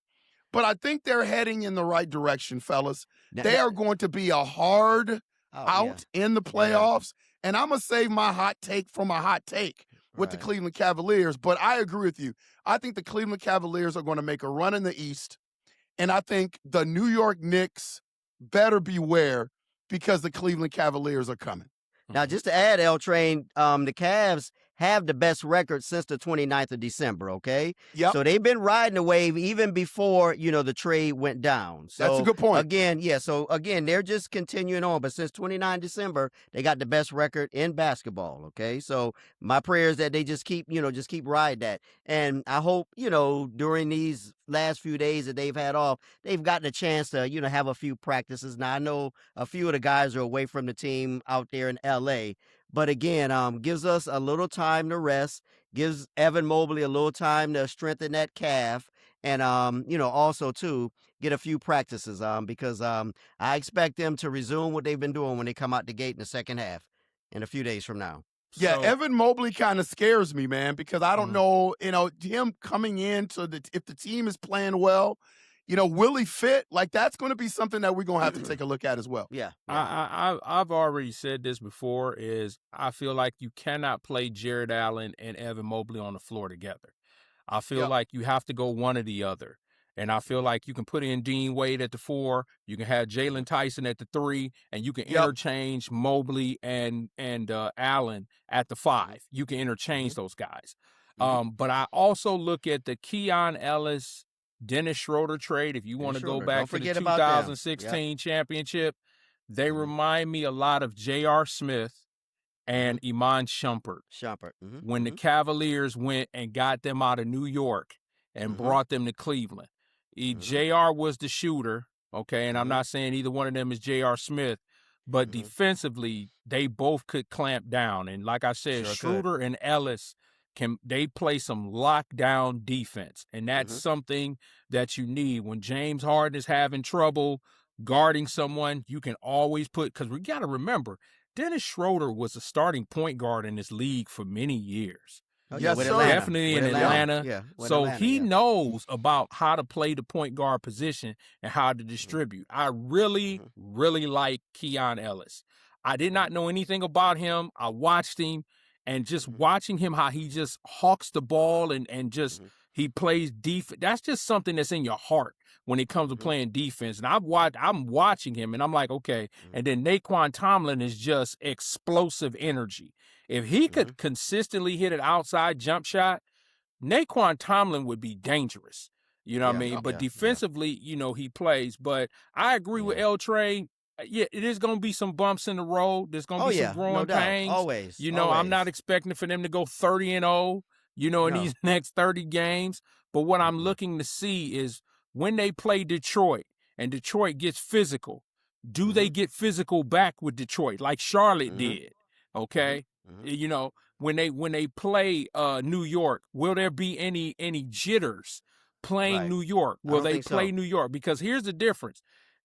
But I think they're heading in the right direction, fellas. They are going to be a hard out in the playoffs. And I'm going to save my hot take for my hot take with the Cleveland Cavaliers. But I agree with you. I think the Cleveland Cavaliers are going to make a run in the East. And I think the New York Knicks better beware, because the Cleveland Cavaliers are coming. Now, just to add, L Train, the Cavs have the best record since the 29th of December, okay? Yep. So they've been riding the wave even before, the trade went down. So that's a good point. Again, they're just continuing on. But since 29 December, they got the best record in basketball, okay? So my prayer is that they just keep riding that. And I hope, during these last few days that they've had off, they've gotten a chance to, have a few practices. Now, I know a few of the guys are away from the team out there in L.A., but again, gives us a little time to rest, gives Evan Mobley a little time to strengthen that calf, and also too get a few practices because I expect them to resume what they've been doing when they come out the gate in the second half in a few days from now. Yeah, So- Evan Mobley kind of scares me, man, because I don't know, him coming in if the team is playing well, will he fit? Like, that's going to be something that we're going to have to take a look at as well. Yeah. I've already said this before, is I feel like you cannot play Jared Allen and Evan Mobley on the floor together. I feel like you have to go one or the other. And I feel like you can put in Dean Wade at the 4, you can have Jalen Tyson at the 3, and you can interchange Mobley and Allen at the 5. You can interchange those guys. But I also look at the Keon Ellis, Dennis Schroeder trade. If you want to go back to the 2016 championship, they remind me a lot of J.R. Smith and Iman Shumpert. When the Cavaliers went and got them out of New York and brought them to Cleveland. J.R. was the shooter, okay, and I'm not saying either one of them is J.R. Smith, but defensively, they both could clamp down. And like I said, Schroeder and Ellis, they play some lockdown defense, and that's something that you need. When James Harden is having trouble guarding someone, you can always because we got to remember, Dennis Schroeder was a starting point guard in this league for many years. Yes, sir. Definitely in Atlanta. Yeah, so he knows about how to play the point guard position and how to distribute. I really, really like Keon Ellis. I did not know anything about him. I watched him, and just watching him, how he just hawks the ball and just he plays defense. That's just something that's in your heart when it comes to playing defense. And I'm watching him, and I'm like, okay. And then Naquan Tomlin is just explosive energy. If he could consistently hit an outside jump shot, Naquan Tomlin would be dangerous. You know what I mean? But defensively, he plays. But I agree with L. Train. Yeah, it is going to be some bumps in the road. There's going to Oh be some yeah, growing no doubt. pains. Always. You know, I'm not expecting for them to go 30-0, in No. these next 30 games. But what I'm Mm-mm. looking to see is when they play Detroit and Detroit gets physical, do they get physical back with Detroit like Charlotte did? Okay. When they play New York, will there be any jitters playing Right. New York? I Will don't they think play so. New York? Because here's the difference.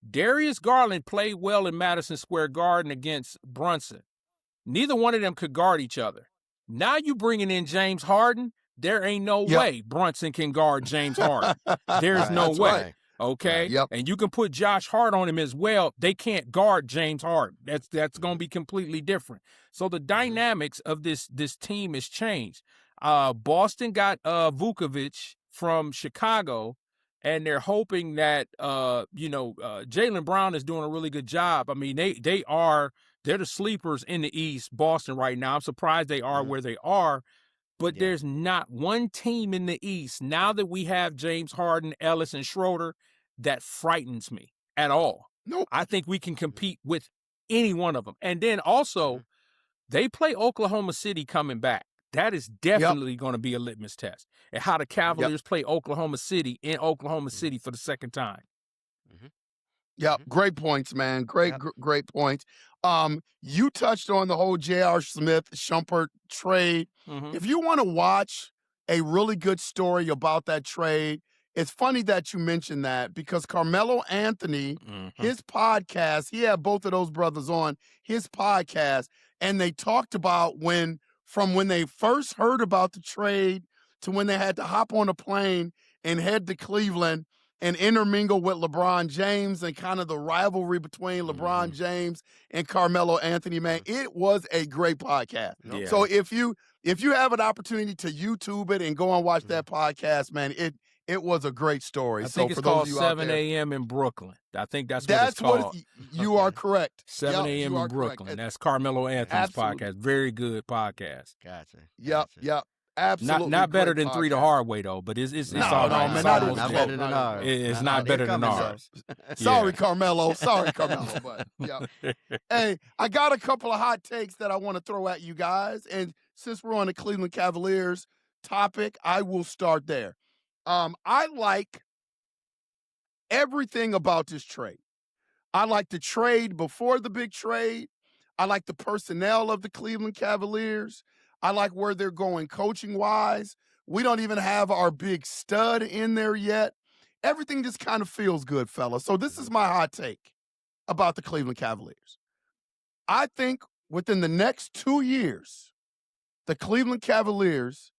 Darius Garland played well in Madison Square Garden against Brunson. Neither one of them could guard each other. Now you bringing in James Harden, there ain't no way Brunson can guard James Harden. There's Right. no That's way. right. Okay? Right. Yep. And you can put Josh Hart on him as well. They can't guard James Harden. That's going to be completely different. So the dynamics of this team has changed. Boston got Vukovic from Chicago, and they're hoping that Jaylen Brown is doing a really good job. I mean, they're the sleepers in the East, Boston right now. I'm surprised they are where they are. But there's not one team in the East, now that we have James Harden, Ellis, and Schroeder, that frightens me at all. Nope. I think we can compete with any one of them. And then also, they play Oklahoma City coming back. That is definitely going to be a litmus test. And how the Cavaliers play Oklahoma City in Oklahoma City for the second time. Yep, great points, man. Great points. You touched on the whole J.R. Smith Shumpert trade. If you want to watch a really good story about that trade, it's funny that you mentioned that because Carmelo Anthony, his podcast, he had both of those brothers on his podcast, and they talked about from when they first heard about the trade to when they had to hop on a plane and head to Cleveland and intermingle with LeBron James and kind of the rivalry between LeBron James and Carmelo Anthony, man. It was a great podcast. Yeah. So if you have an opportunity to YouTube it and go and watch that podcast, man, it was a great story. I think it's for those called of you 7 out there, a.m. in Brooklyn. I think that's what it's called. You are correct. 7 Yep, a.m. you in are correct. Brooklyn. That's Carmelo Anthony's Absolutely. podcast. Very good podcast. Gotcha. Yep. Absolutely. Not better great than 3 the podcast. Hard Way though, but it's No, all no, right. man, It's not almost Not even close. better than ours. It's Nah, not they're better than coming, ours. Sorry, Carmelo. Sorry, Carmelo. But hey, I got a couple of hot takes that I want to throw at you guys. And since we're on the Cleveland Cavaliers topic, I will start there. I like everything about this trade. I like the trade before the big trade. I like the personnel of the Cleveland Cavaliers. I like where they're going coaching-wise. We don't even have our big stud in there yet. Everything just kind of feels good, fellas. So this is my hot take about the Cleveland Cavaliers. I think within the next 2 years, the Cleveland Cavaliers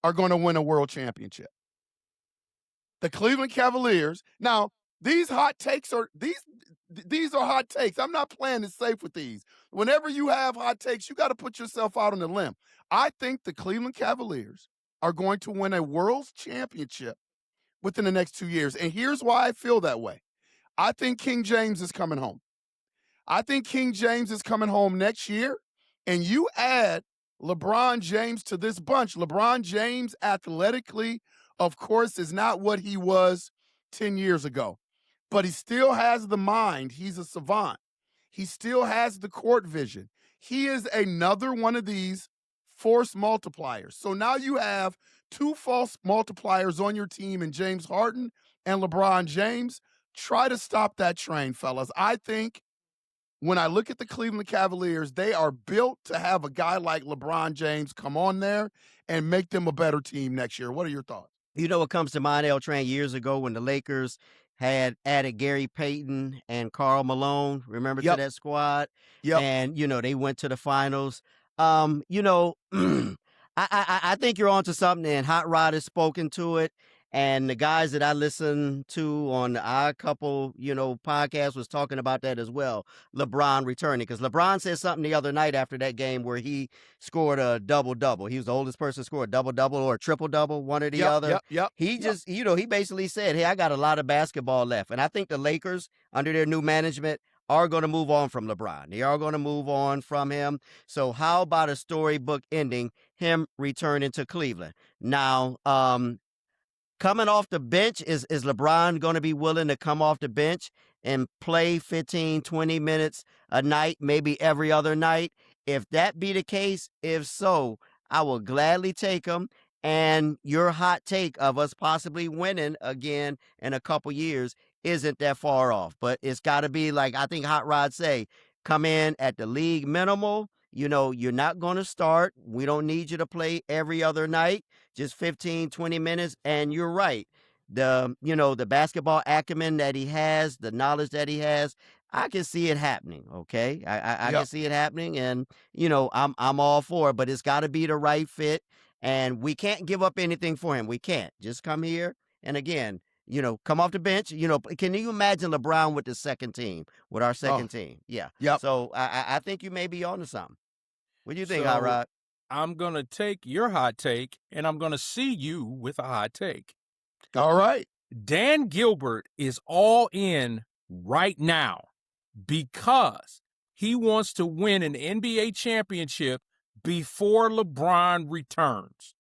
are going to win a world championship. The Cleveland Cavaliers. Now, these hot takes are these are hot takes. I'm not playing it safe with these. Whenever you have hot takes, you got to put yourself out on a limb. I think the Cleveland Cavaliers are going to win a world championship within the next 2 years. And here's why I feel that way. I think King James is coming home. I think King James is coming home next year. And you add LeBron James to this bunch. LeBron James athletically, of course, is not what he was 10 years ago. But he still has the mind. He's a savant. He still has the court vision. He is another one of these force multipliers. So now you have 2 false multipliers on your team in James Harden and LeBron James. Try to stop that train, fellas. I think when I look at the Cleveland Cavaliers, they are built to have a guy like LeBron James come on there and make them a better team next year. What are your thoughts? You know what comes to mind, L Train, years ago when the Lakers had added Gary Payton and Karl Malone, remember, to that squad? Yep. And, they went to the finals. I think you're onto something, and Hot Rod has spoken to it. And the guys that I listened to on our couple, podcasts was talking about that as well. LeBron returning, because LeBron said something the other night after that game where he scored a double-double. He was the oldest person to score a double-double or a triple-double, one or the other. He just, he basically said, hey, I got a lot of basketball left. And I think the Lakers, under their new management, are going to move on from LeBron. They are going to move on from him. So how about a storybook ending, him returning to Cleveland? Now, coming off the bench, is LeBron going to be willing to come off the bench and play 15, 20 minutes a night, maybe every other night? If that be the case, if so, I will gladly take him. And your hot take of us possibly winning again in a couple years isn't that far off. But it's got to be like, I think Hot Rod say, come in at the league minimal. You know, you're not going to start. We don't need you to play every other night, just 15, 20 minutes. And you're right. The basketball acumen that he has, the knowledge that he has, I can see it happening. Okay. I can see it happening. And, I'm all for it, but it's got to be the right fit. And we can't give up anything for him. We can't just come here. And again, come off the bench. Can you imagine LeBron with the second team, with our second team? Yeah. Yep. So I think you may be on to something. What do you think, Hot Rod? I'm going to take your hot take, and I'm going to see you with a hot take. All right. Dan Gilbert is all in right now because he wants to win an NBA championship before LeBron returns.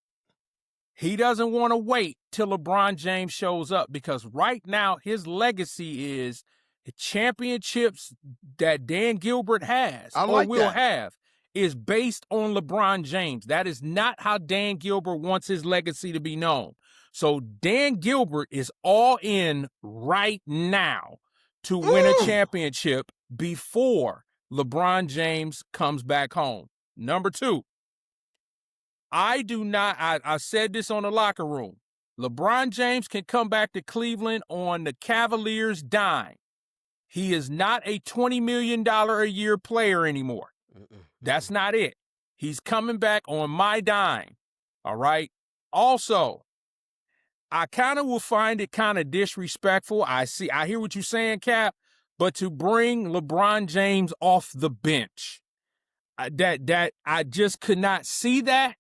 He doesn't want to wait till LeBron James shows up because right now his legacy is the championships that Dan Gilbert has will have is based on LeBron James. That is not how Dan Gilbert wants his legacy to be known. So Dan Gilbert is all in right now to win a championship before LeBron James comes back home. Number 2, I said this on the locker room. LeBron James can come back to Cleveland on the Cavaliers' dime. He is not a $20 million a year player anymore. That's not it. He's coming back on my dime. All right. Also, I kind of will find it kind of disrespectful. I hear what you're saying, Cap, but to bring LeBron James off the bench, that I just could not see that.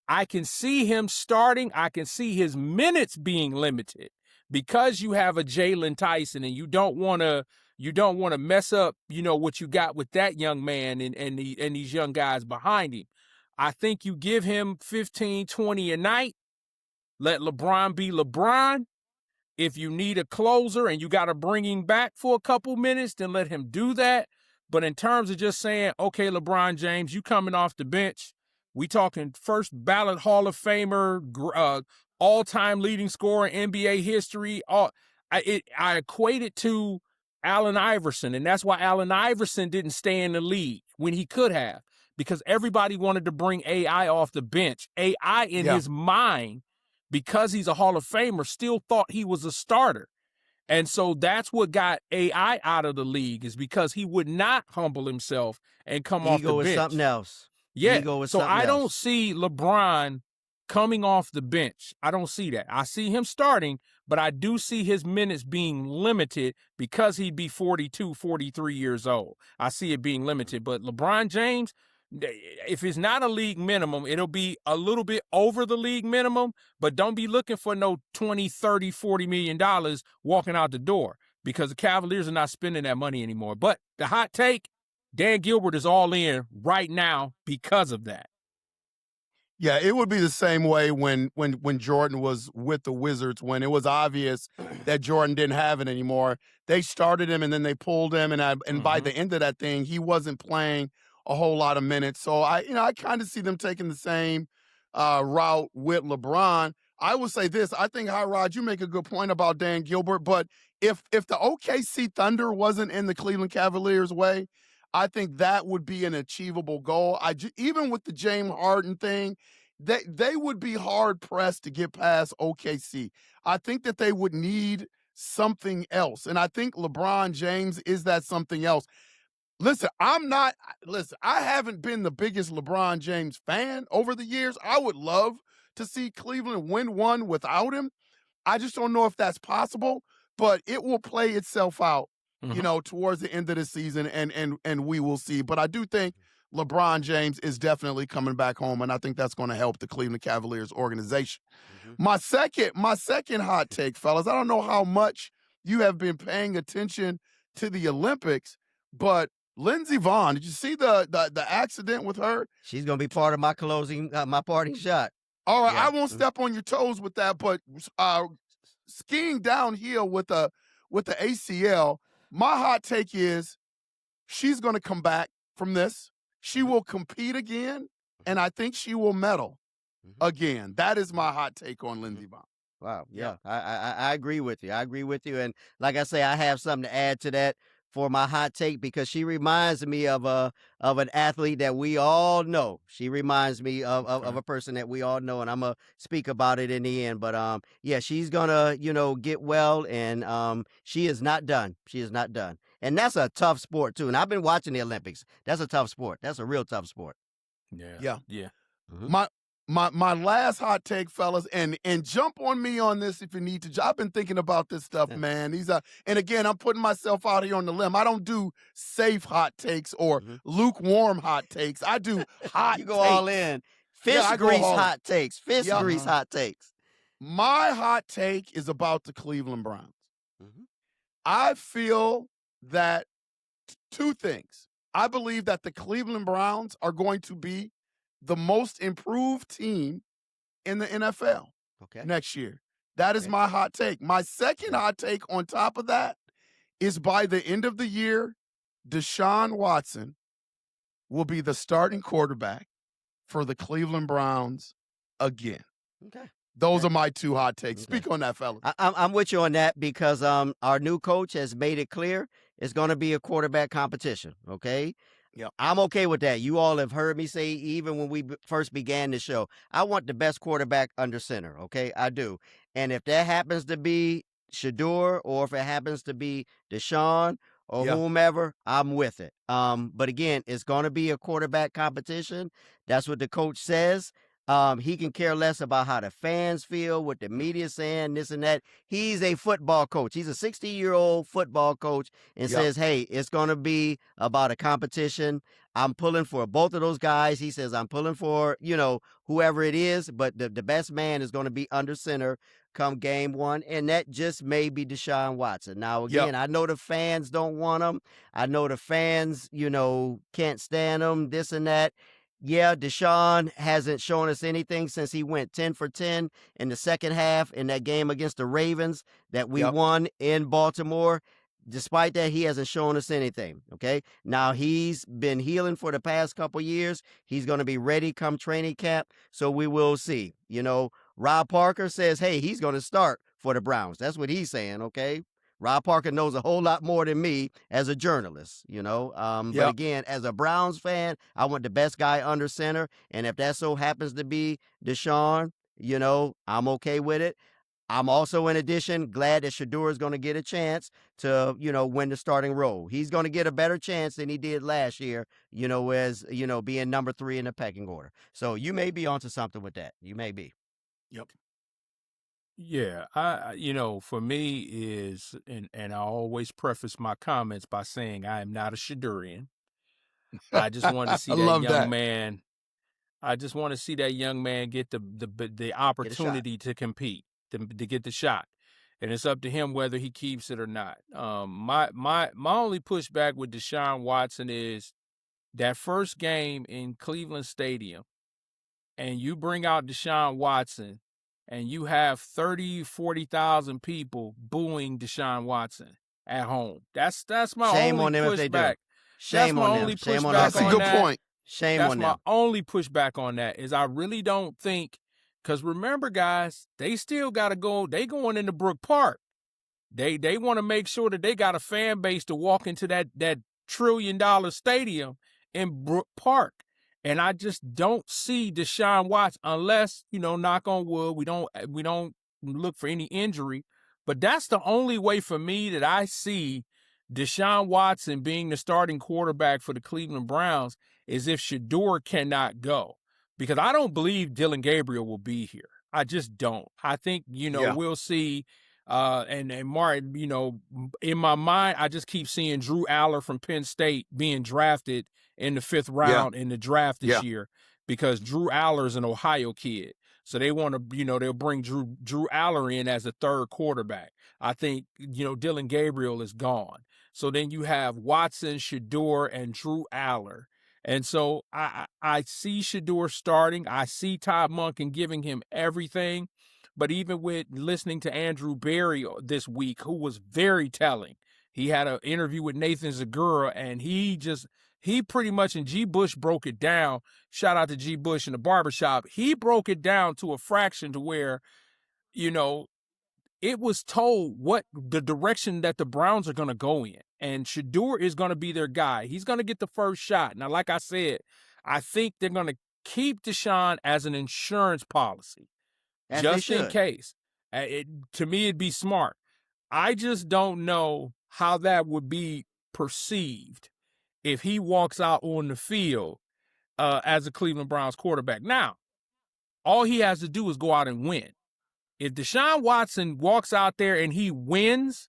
I can see him starting. I can see his minutes being limited because you have a Jalen Tyson and you don't want to mess up, what you got with that young man and these young guys behind him. I think you give him 15, 20 a night. Let LeBron be LeBron. If you need a closer and you got to bring him back for a couple minutes, then let him do that. But in terms of just saying, okay, LeBron James, you coming off the bench, we talking first ballot Hall of Famer, all-time leading scorer in NBA history. I equate it to Allen Iverson, and that's why Allen Iverson didn't stay in the league when he could have, because everybody wanted to bring AI off the bench. AI in his mind, because he's a Hall of Famer, still thought he was a starter. And so that's what got AI out of the league, is because he would not humble himself and come off the bench. Ego is something else. Yeah, so I don't see LeBron coming off the bench. I don't see that. I see him starting, but I do see his minutes being limited because he'd be 42, 43 years old. I see it being limited. But LeBron James, if it's not a league minimum, it'll be a little bit over the league minimum, but don't be looking for no 20, 30, 40 million dollars walking out the door, because the Cavaliers are not spending that money anymore. But the hot take, Dan Gilbert is all in right now because of that. Yeah, it would be the same way when Jordan was with the Wizards, when it was obvious that Jordan didn't have it anymore. They started him and then they pulled him, and by the end of that thing, he wasn't playing a whole lot of minutes. So I kind of see them taking the same route with LeBron. I will say this: I think, Hot Rod, you make a good point about Dan Gilbert, but if the OKC Thunder wasn't in the Cleveland Cavaliers' way, I think that would be an achievable goal. Even with the James Harden thing, they would be hard-pressed to get past OKC. I think that they would need something else, and I think LeBron James is that something else. Listen, I haven't been the biggest LeBron James fan over the years. I would love to see Cleveland win one without him. I just don't know if that's possible, but it will play itself out, towards the end of the season, and we will see. But I do think LeBron James is definitely coming back home, and I think that's going to help the Cleveland Cavaliers organization. My second hot take, fellas, I don't know how much you have been paying attention to the Olympics, but Lindsey Vonn, did you see the accident with her? She's going to be part of my parting shot. All right, yeah. I won't step on your toes with that, but skiing downhill with the ACL. My hot take is she's going to come back from this. She will compete again, and I think she will medal again. That is my hot take on Lindsey Vonn. Wow. Yeah. I agree with you. I agree with you. And like I say, I have something to add to that for my hot take because she reminds me of an athlete that we all know. She reminds me of a person that we all know, and I'm gonna speak about it in the end. But yeah, she's gonna, get well, and she is not done. She is not done. And that's a tough sport too. And I've been watching the Olympics. That's a tough sport. That's a real tough sport. Yeah. My last hot take, fellas, and jump on me on this if you need to. I've been thinking about this stuff, man. And again, I'm putting myself out here on the limb. I don't do safe hot takes or lukewarm hot takes. I do hot You go takes. all in. Fish grease hot takes. Fish Yeah. grease hot takes. My hot take is about the Cleveland Browns. I feel that two things. I believe that the Cleveland Browns are going to be the most improved team in the NFL next year. That is my hot take. My second hot take on top of that is by the end of the year, Deshaun Watson will be the starting quarterback for the Cleveland Browns again. Okay. Those are my two hot takes. Speak on that, fellas. I'm with you on that because our new coach has made it clear it's going to be a quarterback competition, okay? Yep. I'm okay with that. You all have heard me say, even when we first began the show, I want the best quarterback under center, okay? I do. And if that happens to be Shador or if it happens to be Deshaun or whomever, I'm with it. But again, it's going to be a quarterback competition. That's what the coach says. He can care less about how the fans feel, what the media's saying, this and that. He's a football coach. He's a 60-year-old football coach and says, hey, it's going to be about a competition. I'm pulling for both of those guys. He says, I'm pulling for, whoever it is, but the best man is going to be under center come game one, and that just may be Deshaun Watson. Now, again, I know the fans don't want him. I know the fans, can't stand him, this and that. Yeah, Deshaun hasn't shown us anything since he went 10 for 10 in the second half in that game against the Ravens that we won in Baltimore. Despite that, he hasn't shown us anything, okay? Now, he's been healing for the past couple years. He's going to be ready come training camp, so we will see. Rob Parker says, hey, he's going to start for the Browns. That's what he's saying, okay? Rob Parker knows a whole lot more than me as a journalist, But again, as a Browns fan, I want the best guy under center. And if that so happens to be Deshaun, I'm okay with it. I'm also, in addition, glad that Shador is going to get a chance to, win the starting role. He's going to get a better chance than he did last year, as, being number 3 in the pecking order. So you may be onto something with that. You may be. Yep. Yeah, for me is, and I always preface my comments by saying I am not a Shadurian. I just want to see that young man. I just want to see that young man get the opportunity to compete, to get the shot, and it's up to him whether he keeps it or not. My only pushback with Deshaun Watson is that first game in Cleveland Stadium, and you bring out Deshaun Watson. And you have 40,000 people booing Deshaun Watson at home. That's my Shame only on them pushback. if they do. Shame on them. Shame on them. That's a good point. Shame on them. That's my only pushback on that is I really don't think, because remember, guys, they still got to go. They going into Brook Park. They want to make sure that they got a fan base to walk into that $1 trillion stadium in Brook Park. And I just don't see Deshaun Watson unless, knock on wood, we don't look for any injury. But that's the only way for me that I see Deshaun Watson being the starting quarterback for the Cleveland Browns is if Shador cannot go. Because I don't believe Dylan Gabriel will be here. I just don't. I think, we'll see. And Martin, in my mind, I just keep seeing Drew Aller from Penn State being drafted in the 5th round in the draft this year because Drew Aller is an Ohio kid. So they want to, they'll bring Drew Aller in as a third quarterback. I think, Dylan Gabriel is gone. So then you have Watson, Shador, and Drew Aller. And so I see Shador starting. I see Todd Monken giving him everything. But even with listening to Andrew Berry this week, who was very telling, he had an interview with Nathan Zagura, and he pretty much, and G. Bush broke it down. Shout out to G. Bush in the barbershop. He broke it down to a fraction to where, it was told what the direction that the Browns are going to go in. And Shedeur is going to be their guy. He's going to get the first shot. Now, like I said, I think they're going to keep Deshaun as an insurance policy. As just they in should. case. To me, it'd be smart. I just don't know how that would be perceived if he walks out on the field as a Cleveland Browns quarterback. Now, all he has to do is go out and win. If Deshaun Watson walks out there and he wins,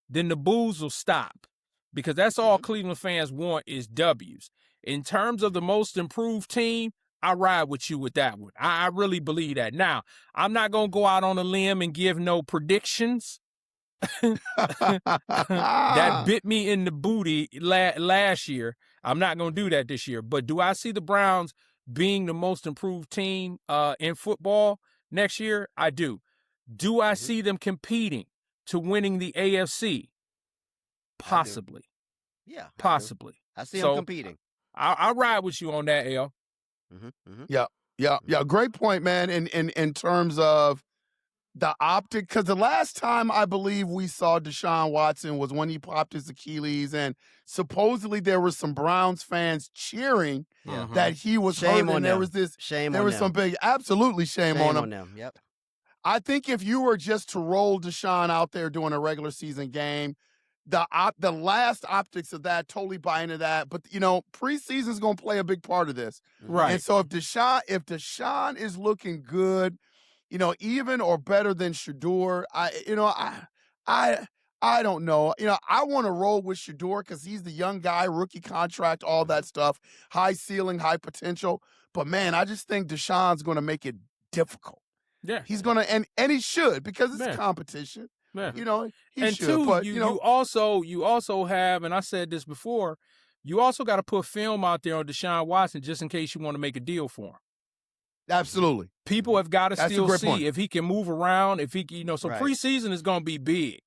then the boos will stop, because that's all Cleveland fans want is W's. In terms of the most improved team, I ride with you with that one. I really believe that. Now, I'm not going to go out on a limb and give no predictions. That bit me in the booty last year. I'm not going to do that this year. But do I see the Browns being the most improved team in football next year? I do. Do I see them competing to winning the AFC? Possibly. Yeah. Possibly. I see them competing. I ride with you on that, L. Yeah. Great point, man. In terms of the optic, because the last time I believe we saw Deshaun Watson was when he popped his Achilles, and supposedly there were some Browns fans cheering that he was hurt, and there was this some big absolutely shame on him. Yep. I think if you were just to roll Deshaun out there doing a regular season game, the last optics of that, totally buy into that. But preseason is going to play a big part of this, right? And so if Deshaun is looking good, even or better than Shedeur, I don't know. I want to roll with Shedeur because he's the young guy, rookie contract, all that stuff, high ceiling, high potential. But man, I just think Deshaun's going to make it difficult. Yeah, he's gonna, and he should, because it's competition. Yeah. He and should. Two, but you also have, and I said this before, you also got to put film out there on Deshaun Watson just in case you want to make a deal for him. Absolutely, people have got to still see point. if he can move around. If he, preseason is going to be big.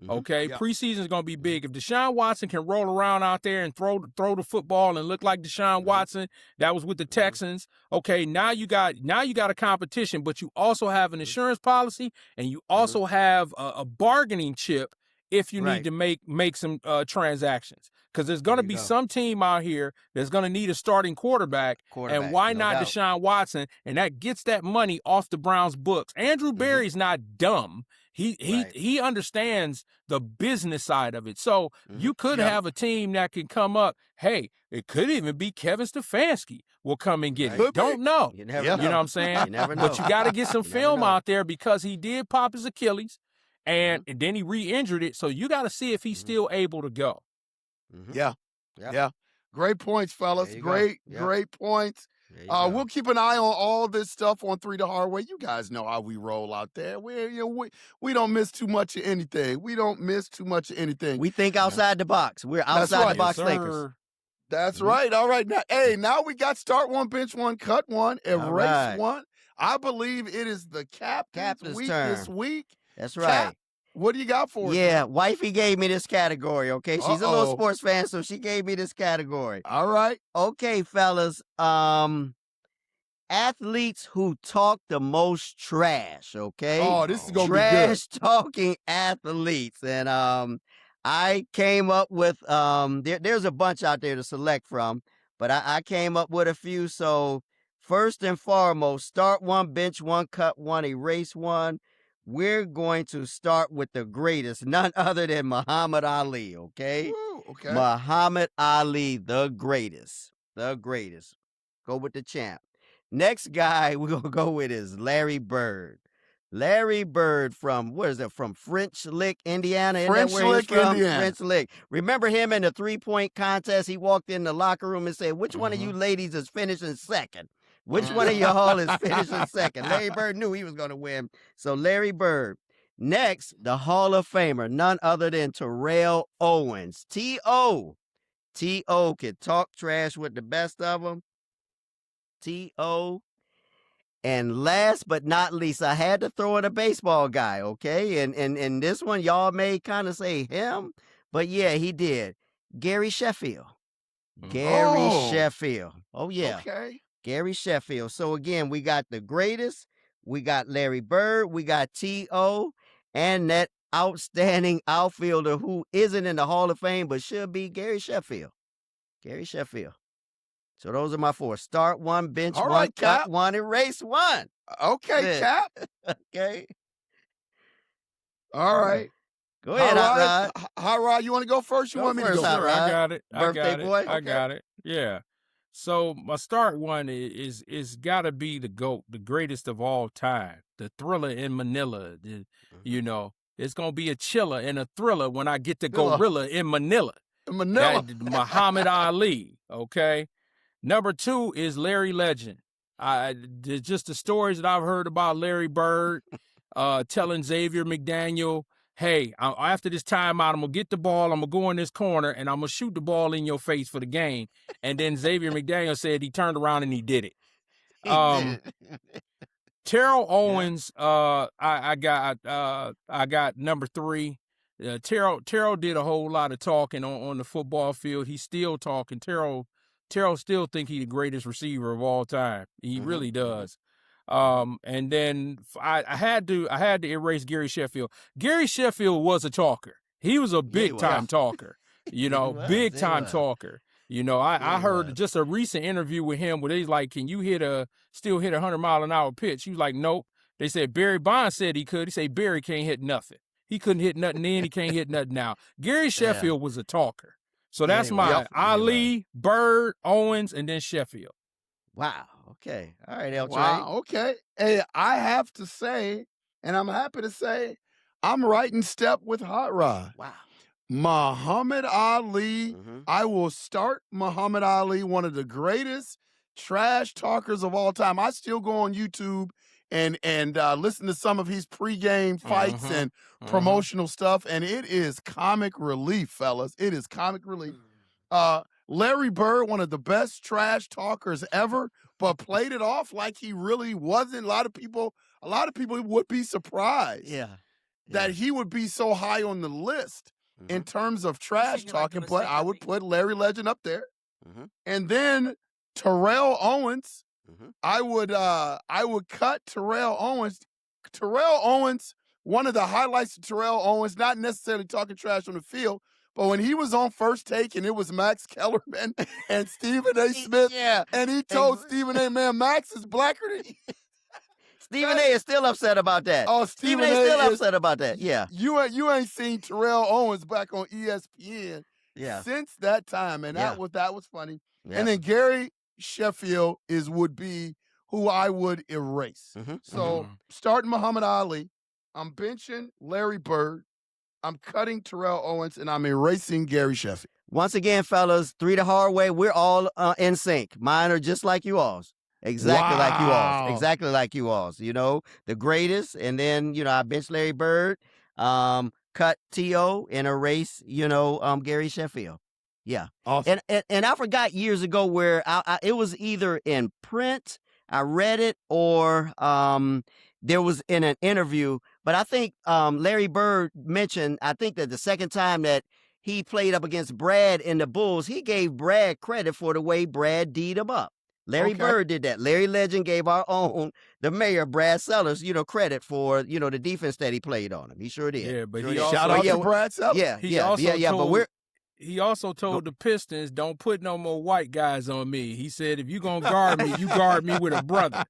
Okay, preseason is going to be big. If Deshaun Watson can roll around out there and throw the football and look like Deshaun Watson, that was with the Texans. Okay, now you got a competition, but you also have an insurance policy, and you also have a bargaining chip if you need to make some transactions. Because there's going to be some team out here that's going to need a starting quarterback, and why not Deshaun Watson? And that gets that money off the Browns' books. Andrew Berry's not dumb. He understands the business side of it. So you could have a team that can come up. Hey, it could even be Kevin Stefanski will come and get it. Don't know. You never know. You know what I'm saying? You never know. But you got to get some film out there, because he did pop his Achilles, and then he re-injured it. So you got to see if he's still able to go. Yeah. Great points, fellas. Great points. We'll keep an eye on all this stuff on 3 the Hard Way. You guys know how we roll out there. We don't miss too much of anything. We think outside the box. We're outside the box thinkers. That's right. All right. Now we got start one, bench one, cut one, erase one. I believe it is the captain's week turn this week. That's right. What do you got for us? Yeah, wifey gave me this category, okay? She's a little sports fan, so she gave me this category. All right. Okay, fellas. Athletes who talk the most trash, okay? Oh, this is going to be good. Trash talking athletes. And I came up with, there's a bunch out there to select from, but I came up with a few. So first and foremost, start one, bench one, cut one, erase one. We're going to start with the greatest, none other than Muhammad Ali, okay? Ooh, okay. Muhammad Ali, the greatest. Go with the champ. Next guy we're going to go with is Larry Bird. Larry Bird from, from French Lick, Indiana? French Lick, Indiana. French Lick. Remember him in the three-point contest? He walked in the locker room and said, which one of you ladies is finishing second? Which one of y'all is finishing second? Larry Bird knew he was going to win. So Larry Bird. Next, the Hall of Famer, none other than Terrell Owens. T.O. T.O. can talk trash with the best of them. T.O. And last but not least, I had to throw in a baseball guy, okay? And this one, y'all may kind of say him, but yeah, he did. Gary Sheffield. Gary Oh. Sheffield. Oh, yeah. Okay. Gary Sheffield. So again, we got the greatest, we got Larry Bird, we got T.O., and that outstanding outfielder who isn't in the Hall of Fame but should be, Gary Sheffield. Gary Sheffield. So those are my four. Start one, bench All one, right, cut Cap. one, erase one. Okay, Yeah. Cap. Okay. All right. Go ahead, Hot Rod. Hot Rod, you want to go first? You Go want me to first, go Hot first? Rod. I got it. Birthday boy? I Okay. got it. Yeah. So my start one is got to be the GOAT, the greatest of all time, the Thriller in Manila. You know, it's gonna be a chiller and a thriller when I get to Gorilla in Manila. Manila. Muhammad Ali. Okay. Number two is Larry Legend. Just the stories that I've heard about Larry Bird, telling Xavier McDaniel, hey, after this timeout, I'm going to get the ball, I'm going to go in this corner, and I'm going to shoot the ball in your face for the game. And then Xavier McDaniel said he turned around and he did it. Terrell Owens, I got number three. Terrell did a whole lot of talking on the football field. He's still talking. Terrell still think he's the greatest receiver of all time. He really does. And then I had to erase Gary Sheffield. Gary Sheffield was a talker. He was a big time talker. You know, big time talker. You know, I heard just a recent interview with him where he's like, "Can you still hit 100-mile-an-hour pitch?" He was like, "Nope." They said Barry Bonds said he could. He said Barry can't hit nothing. He couldn't hit nothing then. He can't hit nothing now. Gary Sheffield was a talker. So that's my Ali, Bird, Owens, and then Sheffield. Wow. Okay. All right, L. Train. Wow. Okay. Hey, I have to say, and I'm happy to say, I'm right in step with Hot Rod. Wow. Muhammad Ali. I will start Muhammad Ali, one of the greatest trash talkers of all time. I still go on YouTube and listen to some of his pregame fights and promotional stuff, and it is comic relief, fellas. It is comic relief. Larry Bird, one of the best trash talkers ever, but played it off like he really wasn't. A lot of people would be surprised that he would be so high on the list in terms of trash talking, but I would put Larry Legend up there. And then Terrell Owens, I would cut Terrell Owens. Terrell Owens, one of the highlights of Terrell Owens, not necessarily talking trash on the field, but when he was on First Take and it was Max Kellerman and Stephen A. Smith, and he told Stephen A. Man, Max is blacker than you. Stephen A. is still upset about that. Oh, Stephen A. is still upset about that. Yeah. You ain't seen Terrell Owens back on ESPN since that time, and that was funny. Yeah. And then Gary Sheffield would be who I would erase. So starting Muhammad Ali, I'm benching Larry Bird, I'm cutting Terrell Owens, and I'm erasing Gary Sheffield. Once again, fellas, three the hard way. We're all in sync. Mine are just like you all's. Exactly like you all's. Exactly like you all's. You know, the greatest. And then, you know, I bench Larry Bird, cut T.O., and erase, Gary Sheffield. Yeah. Awesome. And I forgot years ago where it was either in print, I read it, or there was in an interview. But I think Larry Bird mentioned, I think that the second time that he played up against Brad in the Bulls, he gave Brad credit for the way Brad D'd him up. Larry Bird did that. Larry Legend gave our own, the mayor, Brad Sellers, credit for, the defense that he played on him. He sure did. Yeah, but sure he also, shout out to Brad Sellers. He also told the Pistons, don't put no more white guys on me. He said, if you going to guard me, you guard me with a brother.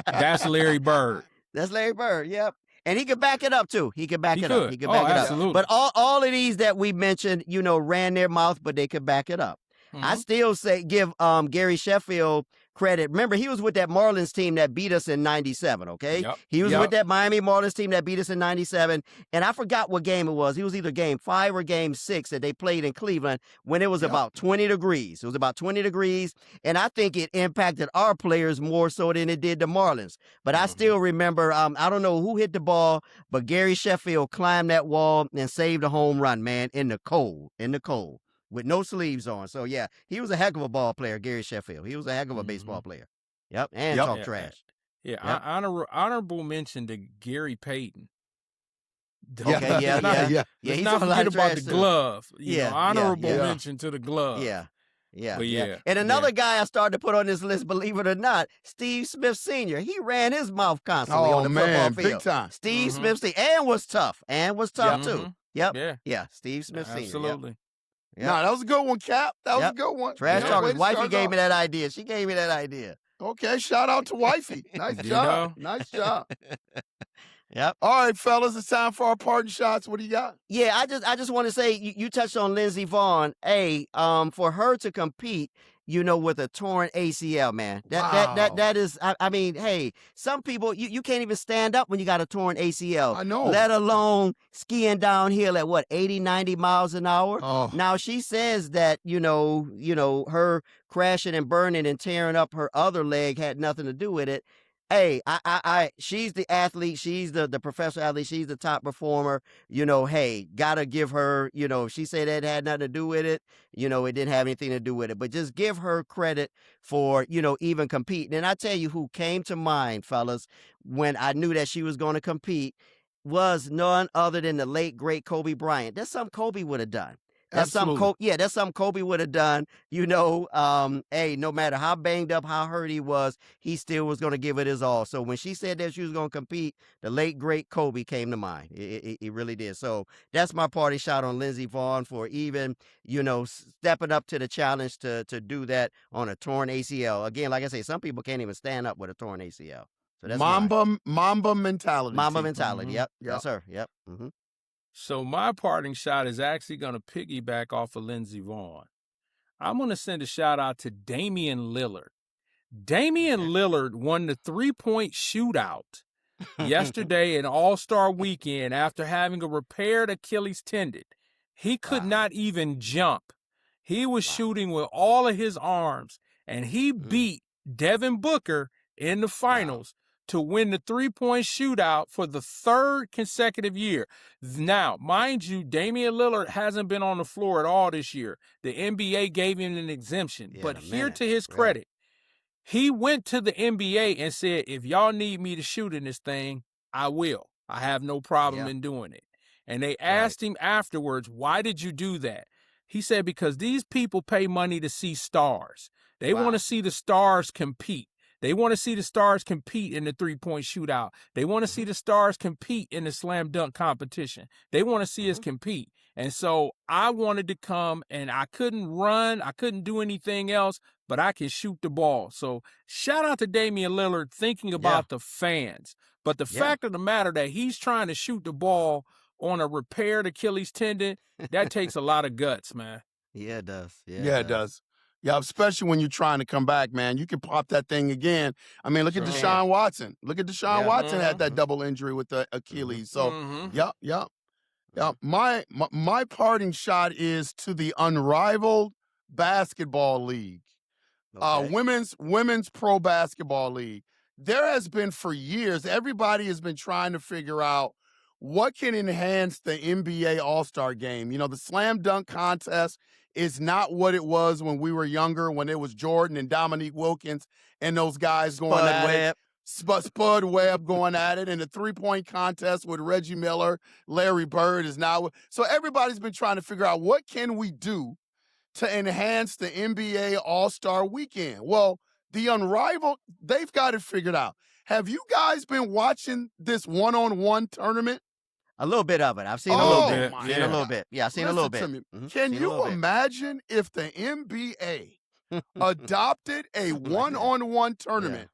That's Larry Bird. That's Larry Bird, yep. And he could back it up, too. He could back it up. He could back it absolutely. up. But all of these that we mentioned, ran their mouth, but they could back it up. I still give Gary Sheffield credit. Remember, he was with that Marlins team that beat us in 97, okay? Yep. He was with that Miami Marlins team that beat us in 97, and I forgot what game it was. It was either game 5 or game 6 that they played in Cleveland when it was about 20 degrees. It was about 20 degrees, and I think it impacted our players more so than it did the Marlins. But I still remember, I don't know who hit the ball, but Gary Sheffield climbed that wall and saved a home run, man, in the cold. With no sleeves on. So, yeah, he was a heck of a ball player, Gary Sheffield. He was a heck of a baseball player. Yep, and Yep. talk Yeah, trash. yeah. Yep. Honorable mention to Gary Payton. Okay, yeah, Let's not, yeah. yeah. Yeah, let's he not talked a lot forget of about trash the too. glove. Yeah, Honorable yeah. mention to the glove. Yeah. Yeah, But yeah. yeah, And another yeah. guy I started to put on this list, believe it or not, Steve Smith Sr. He ran his mouth constantly Oh on the football man, big field. time. Steve Mhm. Smith Sr. and was tough. Yeah. Too. Yep. Yeah, Yeah. Steve Smith Sr. Yep. absolutely. Yep. Nah, that was a good one, Cap. That was a Yep. good one. Trash Yeah. talkers. Way to Wifey start gave off. me that idea. She gave me that idea. Okay, shout out to Wifey. Nice You job. know? Nice job. Yep. All right, fellas, it's time for our parting shots. What do you got? Yeah, I just want to say you touched on Lindsey Vaughn. For her to compete, with a torn ACL, man. That is I mean, hey, some people you can't even stand up when you got a torn ACL. I know. Let alone skiing downhill at what, 80, 90 miles an hour? Oh. Now she says that, her crashing and burning and tearing up her other leg had nothing to do with it. Hey, she's the athlete. She's the professional athlete. She's the top performer. Hey, gotta give her, if she said that had nothing to do with it, it didn't have anything to do with it. But just give her credit for, even competing. And I tell you who came to mind, fellas, when I knew that she was going to compete was none other than the late, great Kobe Bryant. That's something Kobe would have done. That's Absolutely. that's something Kobe would have done. No matter how banged up, how hurt he was, he still was going to give it his all. So when she said that she was going to compete, the late, great Kobe came to mind. It really did. So that's my party shot on Lindsey Vaughn for even, stepping up to the challenge to do that on a torn ACL. Again, like I say, some people can't even stand up with a torn ACL. So that's Mamba mentality. Mamba T. mentality. Yep. Yep. Yes, sir. Yep. Mm-hmm. So my parting shot is actually going to piggyback off of Lindsey Vaughn. I'm going to send a shout out to Damian Lillard. Damian Lillard won the 3-point shootout yesterday in All-Star Weekend after having a repaired Achilles tendon. He could not even jump. He was shooting with all of his arms, and he beat Devin Booker in the finals to win the 3-point shootout for the third consecutive year. Now, mind you, Damian Lillard hasn't been on the floor at all this year. The NBA gave him an exemption. But here to his credit, he went to the NBA and said, if y'all need me to shoot in this thing, I will. I have no problem in doing it. And they asked him afterwards, why did you do that? He said, because these people pay money to see stars. They want to see the stars compete. They want to see the stars compete in the 3-point shootout. They want to see the stars compete in the slam dunk competition. They want to see us compete. And so I wanted to come, and I couldn't run. I couldn't do anything else, but I can shoot the ball. So shout out to Damian Lillard thinking about the fans. But the fact of the matter that he's trying to shoot the ball on a repaired Achilles tendon, that takes a lot of guts, man. Yeah, it does. Yeah, it does. Yeah, especially when you're trying to come back, man. You can pop that thing again. I mean, look at Deshaun Watson. Look at Deshaun Watson had that double injury with the Achilles. So, yep. My parting shot is to the Unrivaled Basketball League, women's pro basketball league. There has been for years, everybody has been trying to figure out what can enhance the NBA All-Star game. The slam dunk contest is not what it was when we were younger, when it was Jordan and Dominique Wilkins and those guys going at it. Spud Webb going at it, and the 3-point contest with Reggie Miller, Larry Bird is now. So everybody's been trying to figure out what can we do to enhance the NBA All-Star Weekend. Well, the Unrivaled, they've got it figured out. Have you guys been watching this one-on-one tournament? A little bit of it. I've seen a little bit. Seen a little bit. Yeah, I've seen a little bit. Can you imagine if the NBA adopted a one-on-one tournament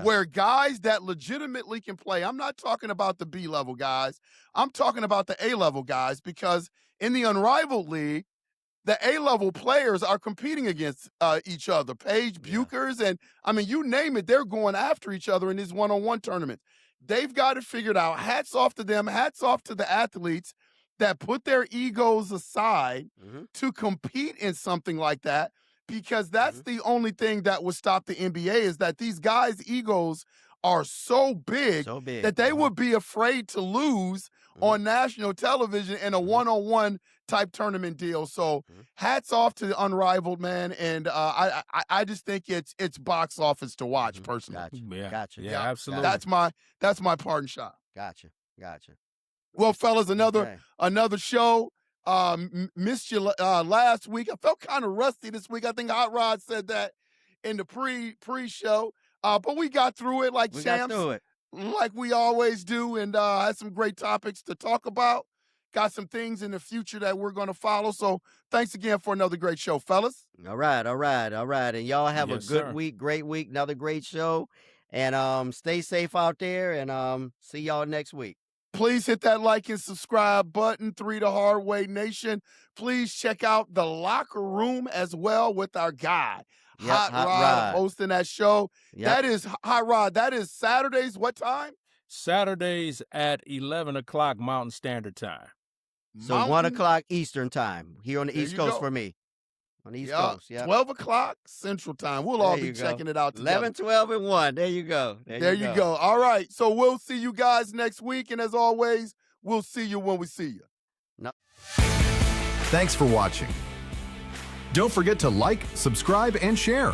where guys that legitimately can play, I'm not talking about the B-level guys, I'm talking about the A-level guys, because in the Unrivaled League, the A-level players are competing against each other. Paige Buchers, and I mean, you name it, they're going after each other in these one-on-one tournaments. They've got it figured out. Hats off to them. Hats off to the athletes that put their egos aside to compete in something like that, because that's the only thing that would stop the NBA, is that these guys' egos are so big that they would be afraid to lose on national television in a one-on-one type tournament deal. So hats off to the Unrivaled, man. And I just think it's box office to watch personally. Gotcha. Yeah, absolutely. That's my parting shot. Gotcha. Well, fellas, another show. Missed you last week. I felt kind of rusty this week. I think Hot Rod said that in the pre-show. But we got through it like champs, like we always do, and had some great topics to talk about. Got some things in the future that we're going to follow. So thanks again for another great show, fellas. All right. And y'all have a good week, great week, another great show. And stay safe out there, and see y'all next week. Please hit that like and subscribe button, 3 The Hard Way Nation. Please check out The Locker Room as well with our guy, Hot Rod, hosting that show. That is Hot Rod. That is Saturdays. What time? Saturdays at 11 o'clock Mountain Standard Time. So 1 o'clock Eastern Time here on the East Coast for me. On the East Coast, 12 o'clock Central Time. We'll all be checking it out together. 11, 12, and 1. There you go. There you go. All right. So we'll see you guys next week. And as always, we'll see you when we see you. No. Thanks for watching. Don't forget to like, subscribe, and share.